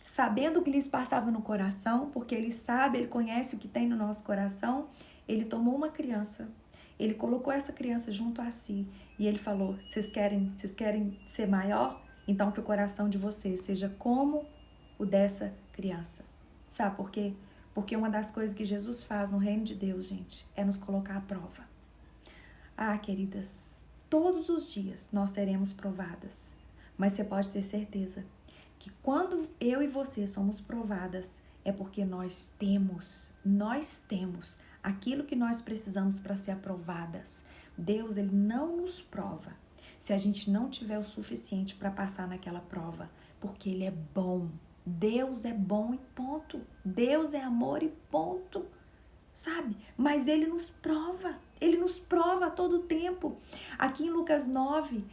sabendo o que lhes passava no coração, porque ele sabe, ele conhece o que tem no nosso coração, ele tomou uma criança, ele colocou essa criança junto a si e ele falou: vocês querem ser maior? Então que o coração de vocês seja como o dessa criança. Sabe por quê? Porque uma das coisas que Jesus faz no reino de Deus, gente, é nos colocar à prova. Ah, queridas, todos os dias nós seremos provadas, mas você pode ter certeza que quando eu e você somos provadas, é porque nós temos aquilo que nós precisamos para ser aprovadas. Deus, ele não nos prova se a gente não tiver o suficiente para passar naquela prova, porque ele é bom. Deus é bom e ponto. Deus é amor e ponto. Sabe? Mas ele nos prova a todo tempo. Aqui em Lucas 9,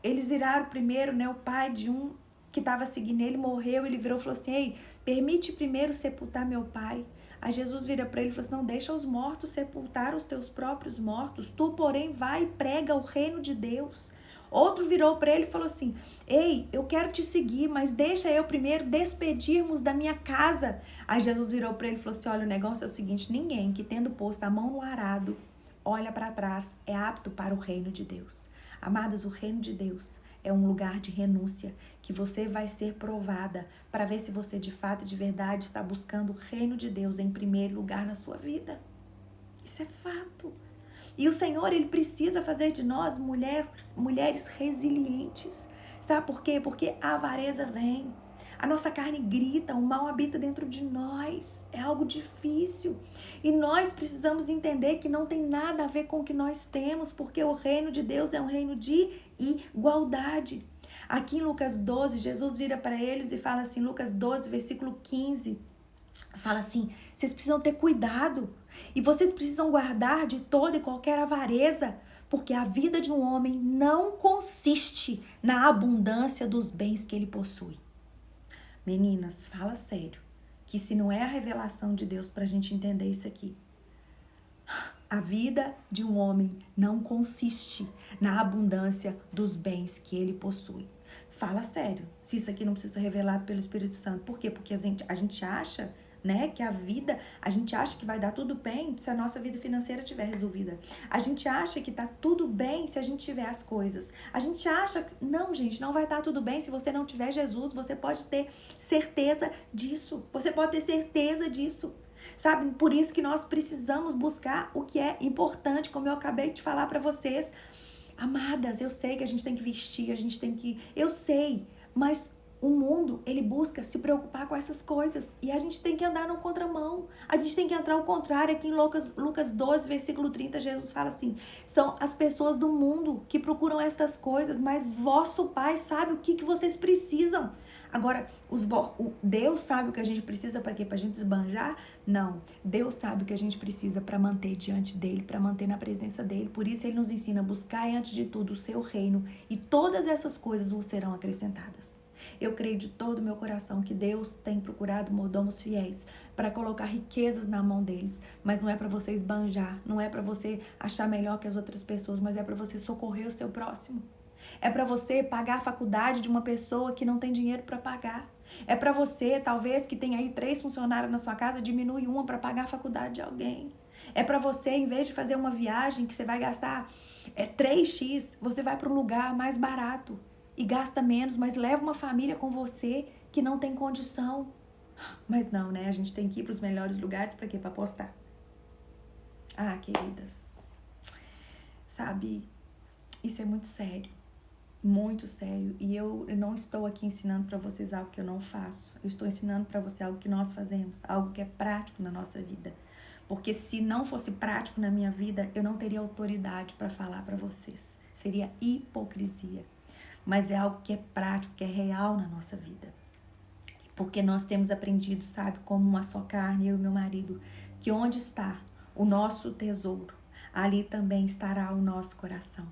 eles viraram primeiro, né, o pai de um que estava seguindo ele, morreu, ele virou e falou assim: ei, permite primeiro sepultar meu pai. Aí Jesus vira para ele e falou assim: não, deixa os mortos sepultar os teus próprios mortos, tu, porém, vai e prega o reino de Deus. Outro virou para ele e falou assim: ei, eu quero te seguir, mas deixa eu primeiro despedirmos da minha casa. Aí Jesus virou para ele e falou assim: olha, o negócio é o seguinte, ninguém que tendo posto a mão no arado, olha para trás, é apto para o reino de Deus. Amadas, o reino de Deus é um lugar de renúncia, que você vai ser provada para ver se você de fato e de verdade está buscando o reino de Deus em primeiro lugar na sua vida. Isso é fato. E o Senhor, ele precisa fazer de nós mulheres resilientes. Sabe por quê? Porque a avareza vem. A nossa carne grita, o mal habita dentro de nós. É algo difícil. E nós precisamos entender que não tem nada a ver com o que nós temos, porque o reino de Deus é um reino de igualdade. Aqui em Lucas 12, Jesus vira para eles e fala assim, Lucas 12, versículo 15, fala assim: vocês precisam ter cuidado e vocês precisam guardar de toda e qualquer avareza, porque a vida de um homem não consiste na abundância dos bens que ele possui. Meninas, fala sério, que se não é a revelação de Deus pra gente entender isso aqui, a vida de um homem não consiste na abundância dos bens que ele possui. Fala sério, se isso aqui não precisa ser revelado pelo Espírito Santo. Por quê? Porque a gente acha, né, que a gente acha que vai dar tudo bem se a nossa vida financeira estiver resolvida. A gente acha que tá tudo bem se a gente tiver as coisas. A gente acha que, não, gente, não vai estar tudo bem se você não tiver Jesus. Você pode ter certeza disso. Você pode ter certeza disso. Sabe? Por isso que nós precisamos buscar o que é importante, como eu acabei de falar para vocês. Amadas, eu sei que a gente tem que vestir, eu sei, mas o mundo, ele busca se preocupar com essas coisas e a gente tem que andar no contramão, a gente tem que entrar ao contrário. Aqui em Lucas 12, versículo 30, Jesus fala assim: são as pessoas do mundo que procuram estas coisas, mas vosso Pai sabe o que vocês precisam. Agora, Deus sabe o que a gente precisa para quê? Para a gente esbanjar? Não. Deus sabe o que a gente precisa para manter diante dele, para manter na presença dele. Por isso ele nos ensina a buscar, antes de tudo, o seu reino, e todas essas coisas vos serão acrescentadas. Eu creio de todo o meu coração que Deus tem procurado mordomos fiéis para colocar riquezas na mão deles. Mas não é para você esbanjar, não é para você achar melhor que as outras pessoas, mas é para você socorrer o seu próximo. É para você pagar a faculdade de uma pessoa que não tem dinheiro para pagar. É para você, talvez, que tem aí 3 funcionários na sua casa, diminui uma para pagar a faculdade de alguém. É para você, em vez de fazer uma viagem que você vai gastar 3x, você vai para um lugar mais barato e gasta menos, mas leva uma família com você que não tem condição. Mas não, né? A gente tem que ir para os melhores lugares. Para quê? Para apostar. Ah, queridas, sabe, isso é muito sério. Muito sério. E eu não estou aqui ensinando para vocês algo que eu não faço. Eu estou ensinando para você algo que nós fazemos, algo que é prático na nossa vida. Porque se não fosse prático na minha vida, eu não teria autoridade para falar para vocês. Seria hipocrisia. Mas é algo que é prático, que é real na nossa vida. Porque nós temos aprendido, sabe, como uma só carne, eu e meu marido, que onde está o nosso tesouro, ali também estará o nosso coração.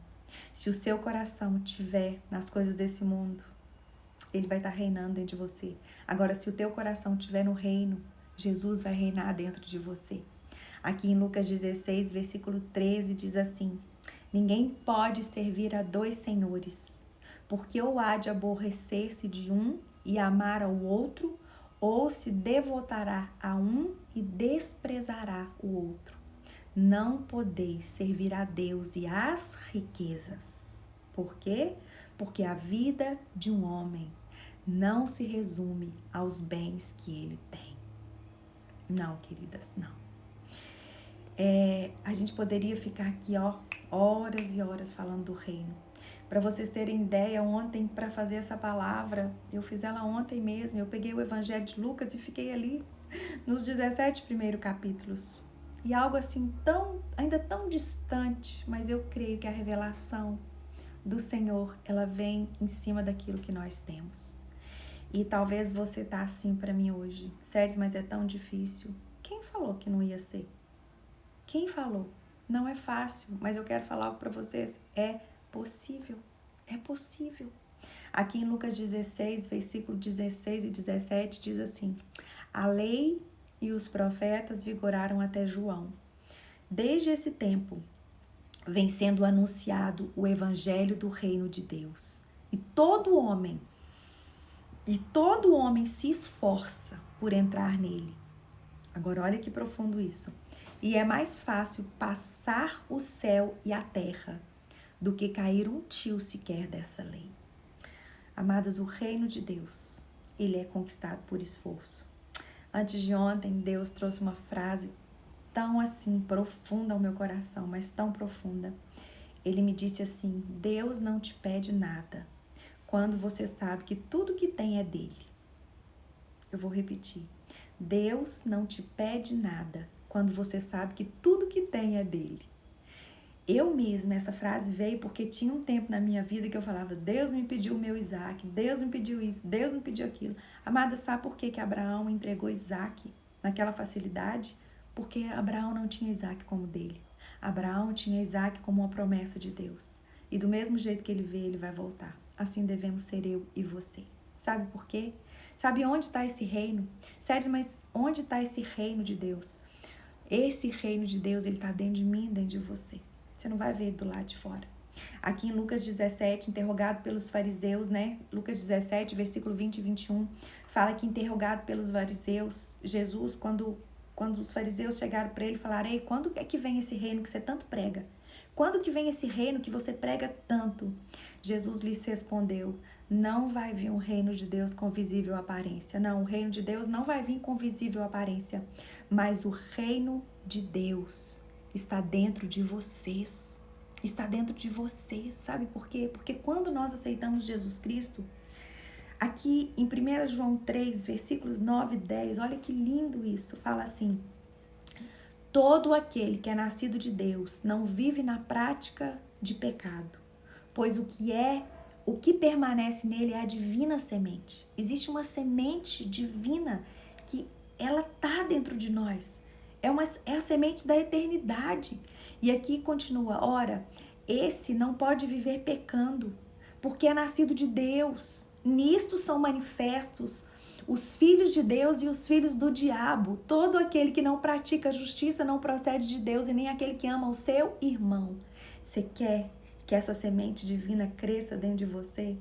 Se o seu coração estiver nas coisas desse mundo, ele vai estar reinando dentro de você. Agora, se o teu coração estiver no reino, Jesus vai reinar dentro de você. Aqui em Lucas 16, versículo 13, diz assim: ninguém pode servir a dois senhores, porque ou há de aborrecer-se de um e amar ao outro, ou se devotará a um e desprezará o outro. Não podeis servir a Deus e às riquezas. Por quê? Porque a vida de um homem não se resume aos bens que ele tem. Não, queridas, não. A gente poderia ficar aqui, horas e horas falando do reino. Para vocês terem ideia, ontem, para fazer essa palavra, eu fiz ela ontem mesmo, eu peguei o Evangelho de Lucas e fiquei ali nos 17 primeiros capítulos. E algo assim ainda tão distante, mas eu creio que a revelação do Senhor, ela vem em cima daquilo que nós temos. E talvez você tá assim para mim hoje. Sério, mas é tão difícil. Quem falou que não ia ser? Quem falou? Não é fácil, mas eu quero falar algo para vocês. É possível. É possível. Aqui em Lucas 16, versículo 16 e 17, diz assim: a lei e os profetas vigoraram até João. Desde esse tempo, vem sendo anunciado o evangelho do reino de Deus. E todo homem se esforça por entrar nele. Agora, olha que profundo isso. E é mais fácil passar o céu e a terra do que cair um tio sequer dessa lei. Amadas, o reino de Deus, ele é conquistado por esforço. Antes de ontem, Deus trouxe uma frase tão assim profunda ao meu coração, mas tão profunda. Ele me disse assim: Deus não te pede nada quando você sabe que tudo que tem é dele. Eu vou repetir. Deus não te pede nada quando você sabe que tudo que tem é dele. Eu mesma, essa frase veio porque tinha um tempo na minha vida que eu falava: Deus me pediu o meu Isaac, Deus me pediu isso, Deus me pediu aquilo. Amada, sabe por que Abraão entregou Isaac naquela facilidade? Porque Abraão não tinha Isaac como dele. Abraão tinha Isaac como uma promessa de Deus. E do mesmo jeito que ele vê, ele vai voltar. Assim devemos ser eu e você. Sabe por quê? Sabe onde está esse reino? Sério, mas onde está esse reino de Deus? Esse reino de Deus, ele está dentro de mim, dentro de você. Você não vai ver do lado de fora. Aqui em Lucas 17, interrogado pelos fariseus, né? Lucas 17, versículo 20 e 21, fala que interrogado pelos fariseus, Jesus, quando os fariseus chegaram para ele, falaram: ei, quando é que vem esse reino que você tanto prega? Quando que vem esse reino que você prega tanto? Jesus lhes respondeu: não vai vir um reino de Deus com visível aparência. Não, o reino de Deus não vai vir com visível aparência. Mas o reino de Deus está dentro de vocês. Está dentro de vocês. Sabe por quê? Porque quando nós aceitamos Jesus Cristo, aqui em 1 João 3, versículos 9 e 10, olha que lindo isso. Fala assim: todo aquele que é nascido de Deus não vive na prática de pecado, pois o que permanece nele é a divina semente. Existe uma semente divina que ela tá dentro de nós. É a semente da eternidade. E aqui continua: ora, esse não pode viver pecando, porque é nascido de Deus. Nisto são manifestos os filhos de Deus e os filhos do diabo. Todo aquele que não pratica justiça não procede de Deus, e nem aquele que ama o seu irmão. Você quer que essa semente divina cresça dentro de você?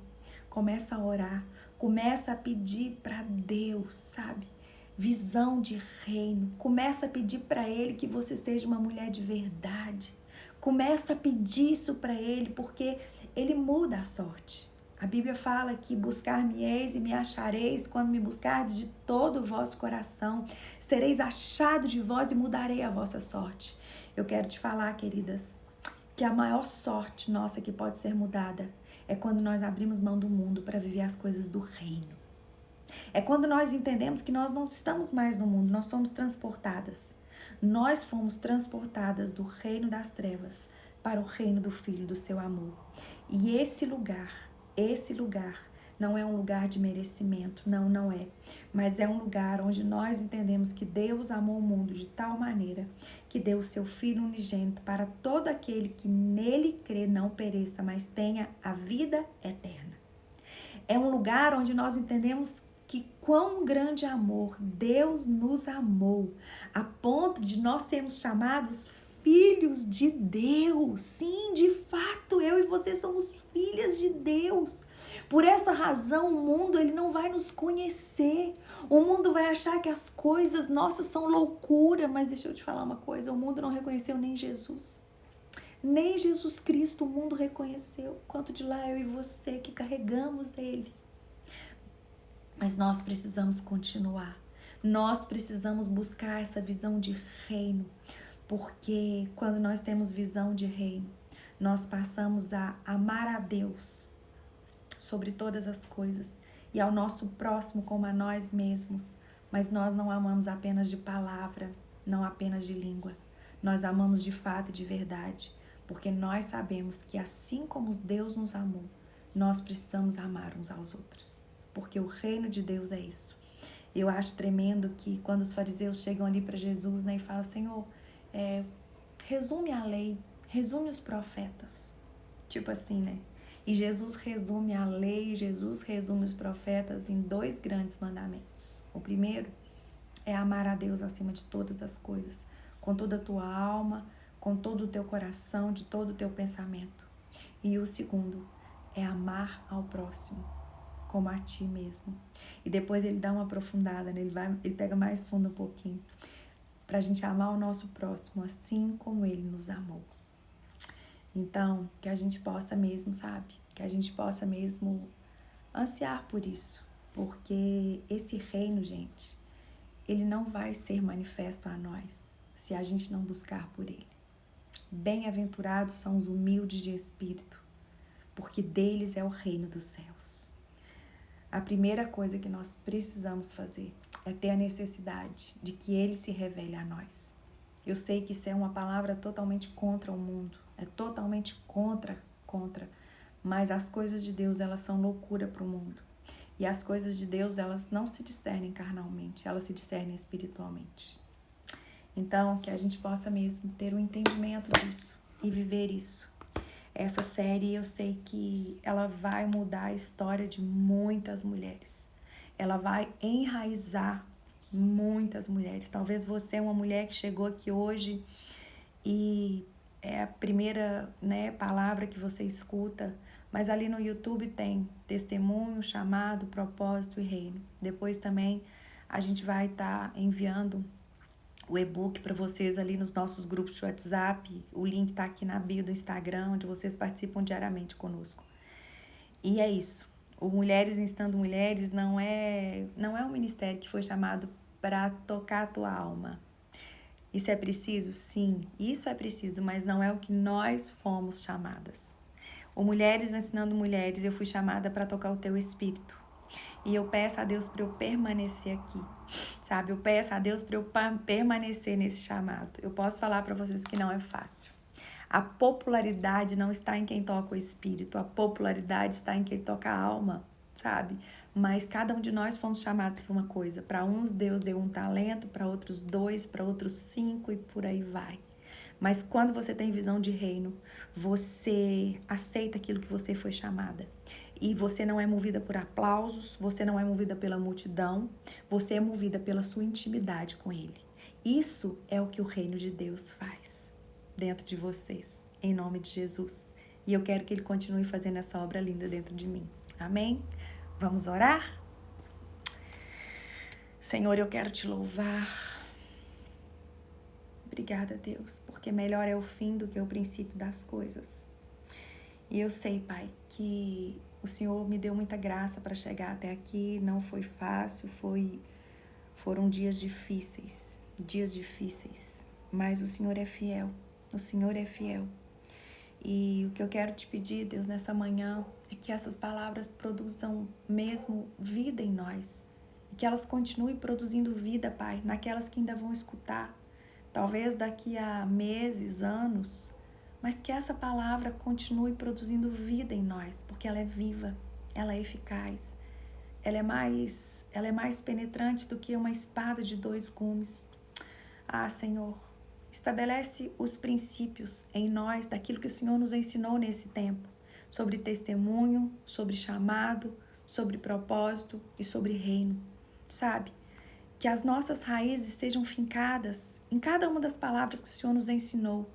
Começa a orar, começa a pedir para Deus, sabe? Visão de reino. Começa a pedir para Ele que você seja uma mulher de verdade. Começa a pedir isso para Ele, porque Ele muda a sorte. A Bíblia fala que buscar-me-eis e me achareis quando me buscardes de todo o vosso coração. Sereis achado de vós e mudarei a vossa sorte. Eu quero te falar, queridas, que a maior sorte nossa que pode ser mudada é quando nós abrimos mão do mundo para viver as coisas do reino. É quando nós entendemos que nós não estamos mais no mundo, nós somos transportadas. Nós fomos transportadas do reino das trevas para o reino do Filho do seu amor. E esse lugar não é um lugar de merecimento, não é. Mas é um lugar onde nós entendemos que Deus amou o mundo de tal maneira que deu o seu Filho unigênito para todo aquele que nele crê não pereça, mas tenha a vida eterna. É um lugar onde nós entendemos que quão grande amor Deus nos amou, a ponto de nós sermos chamados filhos de Deus. Sim, de fato, eu e você somos filhas de Deus. Por essa razão, o mundo ele não vai nos conhecer. O mundo vai achar que as coisas nossas são loucura, mas deixa eu te falar uma coisa, o mundo não reconheceu nem Jesus. Nem Jesus Cristo o mundo reconheceu. Quanto de lá eu e você que carregamos Ele. Mas nós precisamos continuar. Nós precisamos buscar essa visão de reino. Porque quando nós temos visão de reino, nós passamos a amar a Deus sobre todas as coisas e ao nosso próximo como a nós mesmos. Mas nós não amamos apenas de palavra, não apenas de língua. Nós amamos de fato e de verdade, porque nós sabemos que assim como Deus nos amou, nós precisamos amar uns aos outros. Porque o reino de Deus é isso. Eu acho tremendo que quando os fariseus chegam ali para Jesus, né, e falam, Senhor, resume a lei, resume os profetas. Tipo assim, né? E Jesus resume a lei, Jesus resume os profetas em 2 grandes mandamentos. O primeiro é amar a Deus acima de todas as coisas, com toda a tua alma, com todo o teu coração, de todo o teu pensamento. E o segundo é amar ao próximo, como a ti mesmo. E depois ele dá uma aprofundada, né? Ele pega mais fundo um pouquinho, pra gente amar o nosso próximo assim como ele nos amou. Então, que a gente possa mesmo, sabe? Que a gente possa mesmo ansiar por isso. Porque esse reino, gente, ele não vai ser manifesto a nós se a gente não buscar por ele. Bem-aventurados são os humildes de espírito, porque deles é o reino dos céus. A primeira coisa que nós precisamos fazer é ter a necessidade de que ele se revele a nós. Eu sei que isso é uma palavra totalmente contra o mundo, é totalmente contra, mas as coisas de Deus, elas são loucura para o mundo. E as coisas de Deus, elas não se discernem carnalmente, elas se discernem espiritualmente. Então, que a gente possa mesmo ter um entendimento disso e viver isso. Essa série, eu sei que ela vai mudar a história de muitas mulheres. Ela vai enraizar muitas mulheres. Talvez você é uma mulher que chegou aqui hoje e é a primeira, né, palavra que você escuta, mas ali no YouTube tem testemunho, chamado, propósito e reino. Depois também a gente vai estar enviando o e-book para vocês ali nos nossos grupos de WhatsApp. O link está aqui na bio do Instagram, onde vocês participam diariamente conosco. E é isso. O Mulheres Instando Mulheres não é um ministério que foi chamado para tocar a tua alma. Isso é preciso? Sim, isso é preciso, mas não é o que nós fomos chamadas. O Mulheres Ensinando Mulheres, eu fui chamada para tocar o teu espírito. E eu peço a Deus para eu permanecer aqui, sabe? Eu peço a Deus para eu permanecer nesse chamado. Eu posso falar para vocês que não é fácil. A popularidade não está em quem toca o espírito, a popularidade está em quem toca a alma, sabe? Mas cada um de nós fomos chamados para uma coisa. Para uns, Deus deu um talento, para outros 2, para outros 5 e por aí vai. Mas quando você tem visão de reino, você aceita aquilo que você foi chamada. E você não é movida por aplausos, você não é movida pela multidão, você é movida pela sua intimidade com Ele. Isso é o que o reino de Deus faz dentro de vocês, em nome de Jesus. E eu quero que Ele continue fazendo essa obra linda dentro de mim. Amém? Vamos orar? Senhor, eu quero te louvar. Obrigada, Deus, porque melhor é o fim do que o princípio das coisas. E eu sei, Pai, que o Senhor me deu muita graça para chegar até aqui. Não foi fácil, foram dias difíceis, mas o Senhor é fiel, o Senhor é fiel. E o que eu quero te pedir, Deus, nessa manhã, é que essas palavras produzam mesmo vida em nós. E que elas continuem produzindo vida, Pai, naquelas que ainda vão escutar. talvez daqui a meses, anos, mas que essa palavra continue produzindo vida em nós, porque ela é viva, ela é eficaz, ela é mais penetrante do que uma espada de 2 gumes. Ah, Senhor, estabelece os princípios em nós daquilo que o Senhor nos ensinou nesse tempo, sobre testemunho, sobre chamado, sobre propósito e sobre reino, sabe? Que as nossas raízes estejam fincadas em cada uma das palavras que o Senhor nos ensinou,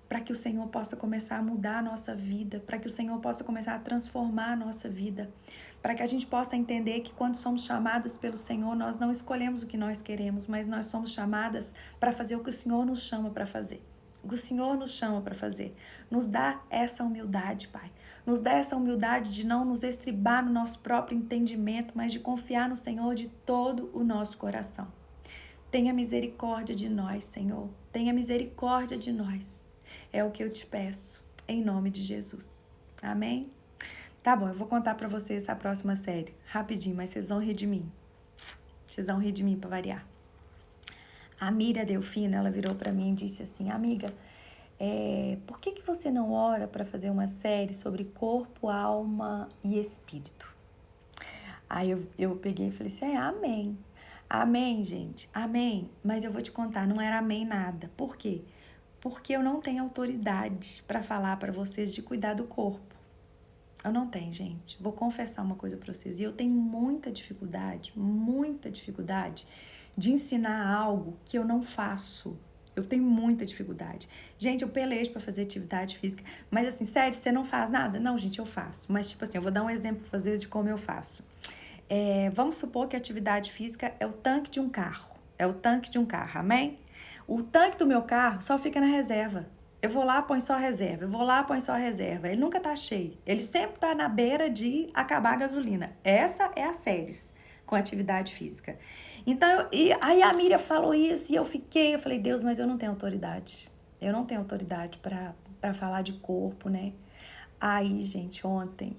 para que o Senhor possa começar a mudar a nossa vida, para que o Senhor possa começar a transformar a nossa vida, para que a gente possa entender que quando somos chamadas pelo Senhor, nós não escolhemos o que nós queremos, mas nós somos chamadas para fazer o que o Senhor nos chama para fazer. O que o Senhor nos chama para fazer. Nos dá essa humildade, Pai. Nos dá essa humildade de não nos estribar no nosso próprio entendimento, mas de confiar no Senhor de todo o nosso coração. Tenha misericórdia de nós, Senhor. Tenha misericórdia de nós. É o que eu te peço, em nome de Jesus. Amém? Tá bom, eu vou contar pra vocês a próxima série, rapidinho, mas vocês vão rir de mim. Vocês vão rir de mim pra variar. A Miriam Delfina, ela virou pra mim e disse assim, amiga, por que você não ora pra fazer uma série sobre corpo, alma e espírito? Aí eu peguei e falei assim, amém. Amém, gente, amém. Mas eu vou te contar, não era amém nada. Por quê? Porque eu não tenho autoridade para falar para vocês de cuidar do corpo. Eu não tenho, gente. Vou confessar uma coisa para vocês. E eu tenho muita dificuldade de ensinar algo que eu não faço. Eu tenho muita dificuldade. Gente, eu pelejo para fazer atividade física. Mas assim, sério, você não faz nada? Não, gente, eu faço. Mas tipo assim, eu vou dar um exemplo para fazer de como eu faço. Vamos supor que a atividade física é o tanque de um carro. É o tanque de um carro, amém? O tanque do meu carro só fica na reserva. Eu vou lá, põe só reserva. Eu vou lá, põe só reserva. Ele nunca tá cheio. Ele sempre tá na beira de acabar a gasolina. Essa é a séries com atividade física. Então, aí a Miriam falou isso e eu falei, Deus, mas eu não tenho autoridade. Eu não tenho autoridade para falar de corpo, né? Aí, gente, ontem,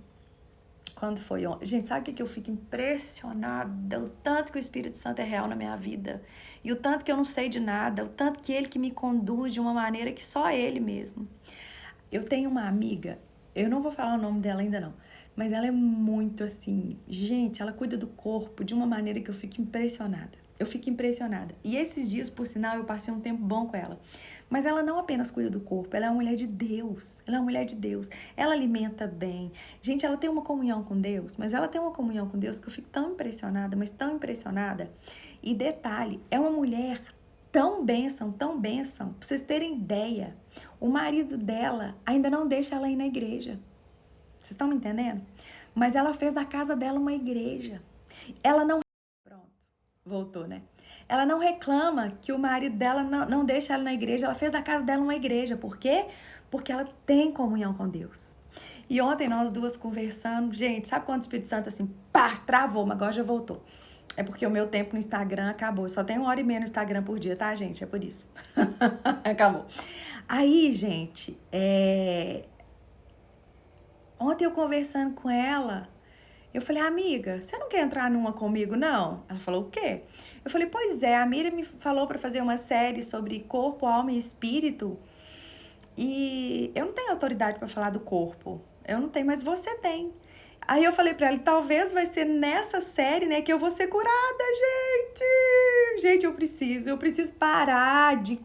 quando foi ontem? Gente, sabe o que eu fico impressionada? O tanto que o Espírito Santo é real na minha vida. E o tanto que eu não sei de nada. O tanto que ele que me conduz de uma maneira que só ele mesmo. Eu tenho uma amiga, eu não vou falar o nome dela ainda não. Mas ela é muito assim... Gente, ela cuida do corpo de uma maneira que eu fico impressionada. Eu fico impressionada. E esses dias, por sinal, eu passei um tempo bom com ela. Mas ela não apenas cuida do corpo, ela é uma mulher de Deus. Ela é uma mulher de Deus. Ela alimenta bem. Gente, ela tem uma comunhão com Deus, mas ela tem uma comunhão com Deus que eu fico tão impressionada, mas tão impressionada. E detalhe, é uma mulher tão bênção, pra vocês terem ideia. O marido dela ainda não deixa ela ir na igreja. Vocês estão me entendendo? Mas ela fez da casa dela uma igreja. Ela não... Pronto, voltou, né? Ela não reclama que o marido dela não deixa ela na igreja. Ela fez da casa dela uma igreja. Por quê? Porque ela tem comunhão com Deus. E ontem nós duas conversando. Gente, sabe quando o Espírito Santo assim, pá, travou, mas agora já voltou. É porque o meu tempo no Instagram acabou. Eu só tenho 1h30 no Instagram por dia, tá, gente? É por isso. Acabou. Aí, gente, ontem eu conversando com ela, eu falei, amiga, você não quer entrar numa comigo, não? Ela falou, o quê? Eu falei, pois é, a Miriam me falou para fazer uma série sobre corpo, alma e espírito. E eu não tenho autoridade para falar do corpo. Eu não tenho, mas você tem. Aí eu falei pra ela, talvez vai ser nessa série, né, que eu vou ser curada, gente. Gente, eu preciso parar de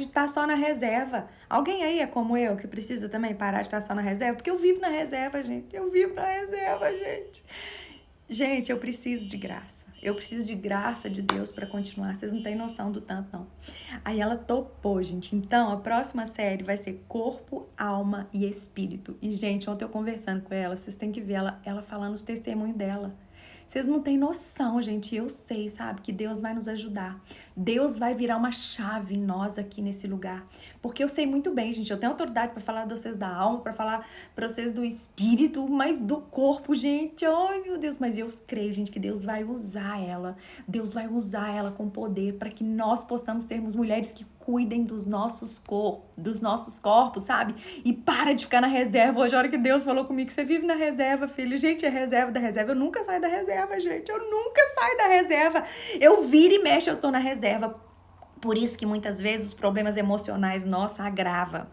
estar só na reserva. Alguém aí é como eu, que precisa também parar de estar só na reserva? Porque eu vivo na reserva, gente. Gente, eu preciso de graça. Eu preciso de graça de Deus para continuar. Vocês não têm noção do tanto, não. Aí ela topou, gente. Então, a próxima série vai ser Corpo, Alma e Espírito. E, gente, ontem eu conversando com ela, vocês têm que ver ela falando os testemunhos dela. Vocês não têm noção, gente. Eu sei, sabe, que Deus vai nos ajudar. Deus vai virar uma chave em nós aqui nesse lugar. Porque eu sei muito bem, gente. Eu tenho autoridade para falar de vocês da alma, para falar para vocês do espírito, mas do corpo, gente. Ai, meu Deus. Mas eu creio, gente, que Deus vai usar ela. Deus vai usar ela com poder para que nós possamos sermos mulheres que cuidem dos nossos corpos, sabe? E para de ficar na reserva. Hoje, a hora que Deus falou comigo que você vive na reserva, filho. Gente, é reserva da reserva. Eu nunca saio da reserva, gente. Eu nunca saio da reserva. Eu viro e mexo, eu tô na reserva. Por isso que muitas vezes os problemas emocionais nossos agrava,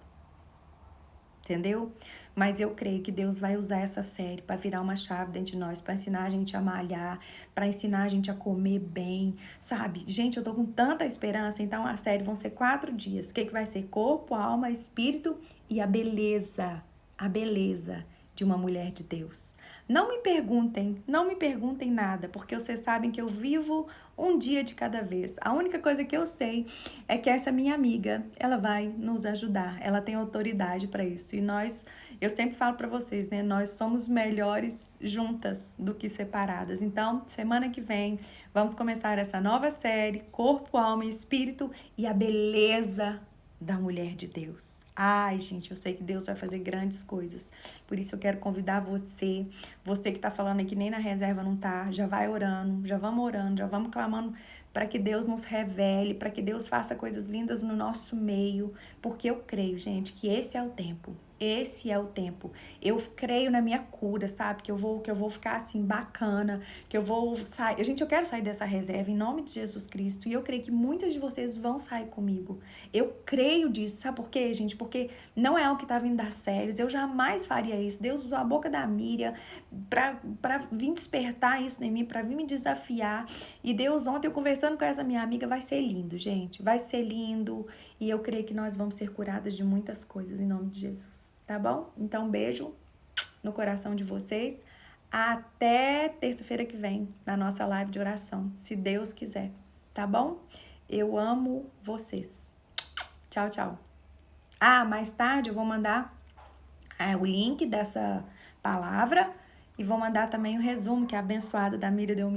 entendeu? Mas eu creio que Deus vai usar essa série para virar uma chave dentro de nós, para ensinar a gente a malhar, para ensinar a gente a comer bem, sabe? Gente, eu tô com tanta esperança, então a série vão ser 4 dias. O que vai ser? Corpo, alma, espírito e a beleza de uma mulher de Deus. Não me perguntem nada, porque vocês sabem que eu vivo um dia de cada vez. A única coisa que eu sei é que essa minha amiga, ela vai nos ajudar. Ela tem autoridade para isso. E eu sempre falo para vocês, né? Nós somos melhores juntas do que separadas. Então, semana que vem, vamos começar essa nova série, Corpo, Alma e Espírito e a beleza da mulher de Deus. Ai, gente, eu sei que Deus vai fazer grandes coisas. Por isso eu quero convidar você que tá falando aí que nem na reserva não tá, já vai orando, já vamos clamando para que Deus nos revele, para que Deus faça coisas lindas no nosso meio, porque eu creio, gente, que esse é o tempo. Esse é o tempo. Eu creio na minha cura, sabe? Que eu vou ficar assim bacana, que eu vou sair. Gente, eu quero sair dessa reserva em nome de Jesus Cristo. E eu creio que muitas de vocês vão sair comigo. Eu creio disso. Sabe por quê, gente? Porque não é algo que tá vindo das séries. Eu jamais faria isso. Deus usou a boca da Miriam pra vir despertar isso em mim, pra vir me desafiar. E Deus, ontem eu conversando com essa minha amiga, vai ser lindo, gente. Vai ser lindo. E eu creio que nós vamos ser curadas de muitas coisas em nome de Jesus. Tá bom? Então, beijo no coração de vocês. Até terça-feira que vem, na nossa live de oração, se Deus quiser. Tá bom? Eu amo vocês. Tchau, tchau. Mais tarde eu vou mandar o link dessa palavra e vou mandar também o resumo que a abençoada da Miriam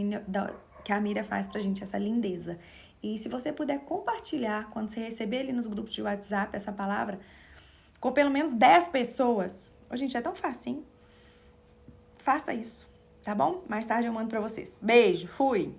que a Miriam faz pra gente, essa lindeza. E se você puder compartilhar, quando você receber ali nos grupos de WhatsApp essa palavra, com pelo menos 10 pessoas. Gente, é tão facinho. Faça isso, tá bom? Mais tarde eu mando pra vocês. Beijo, fui!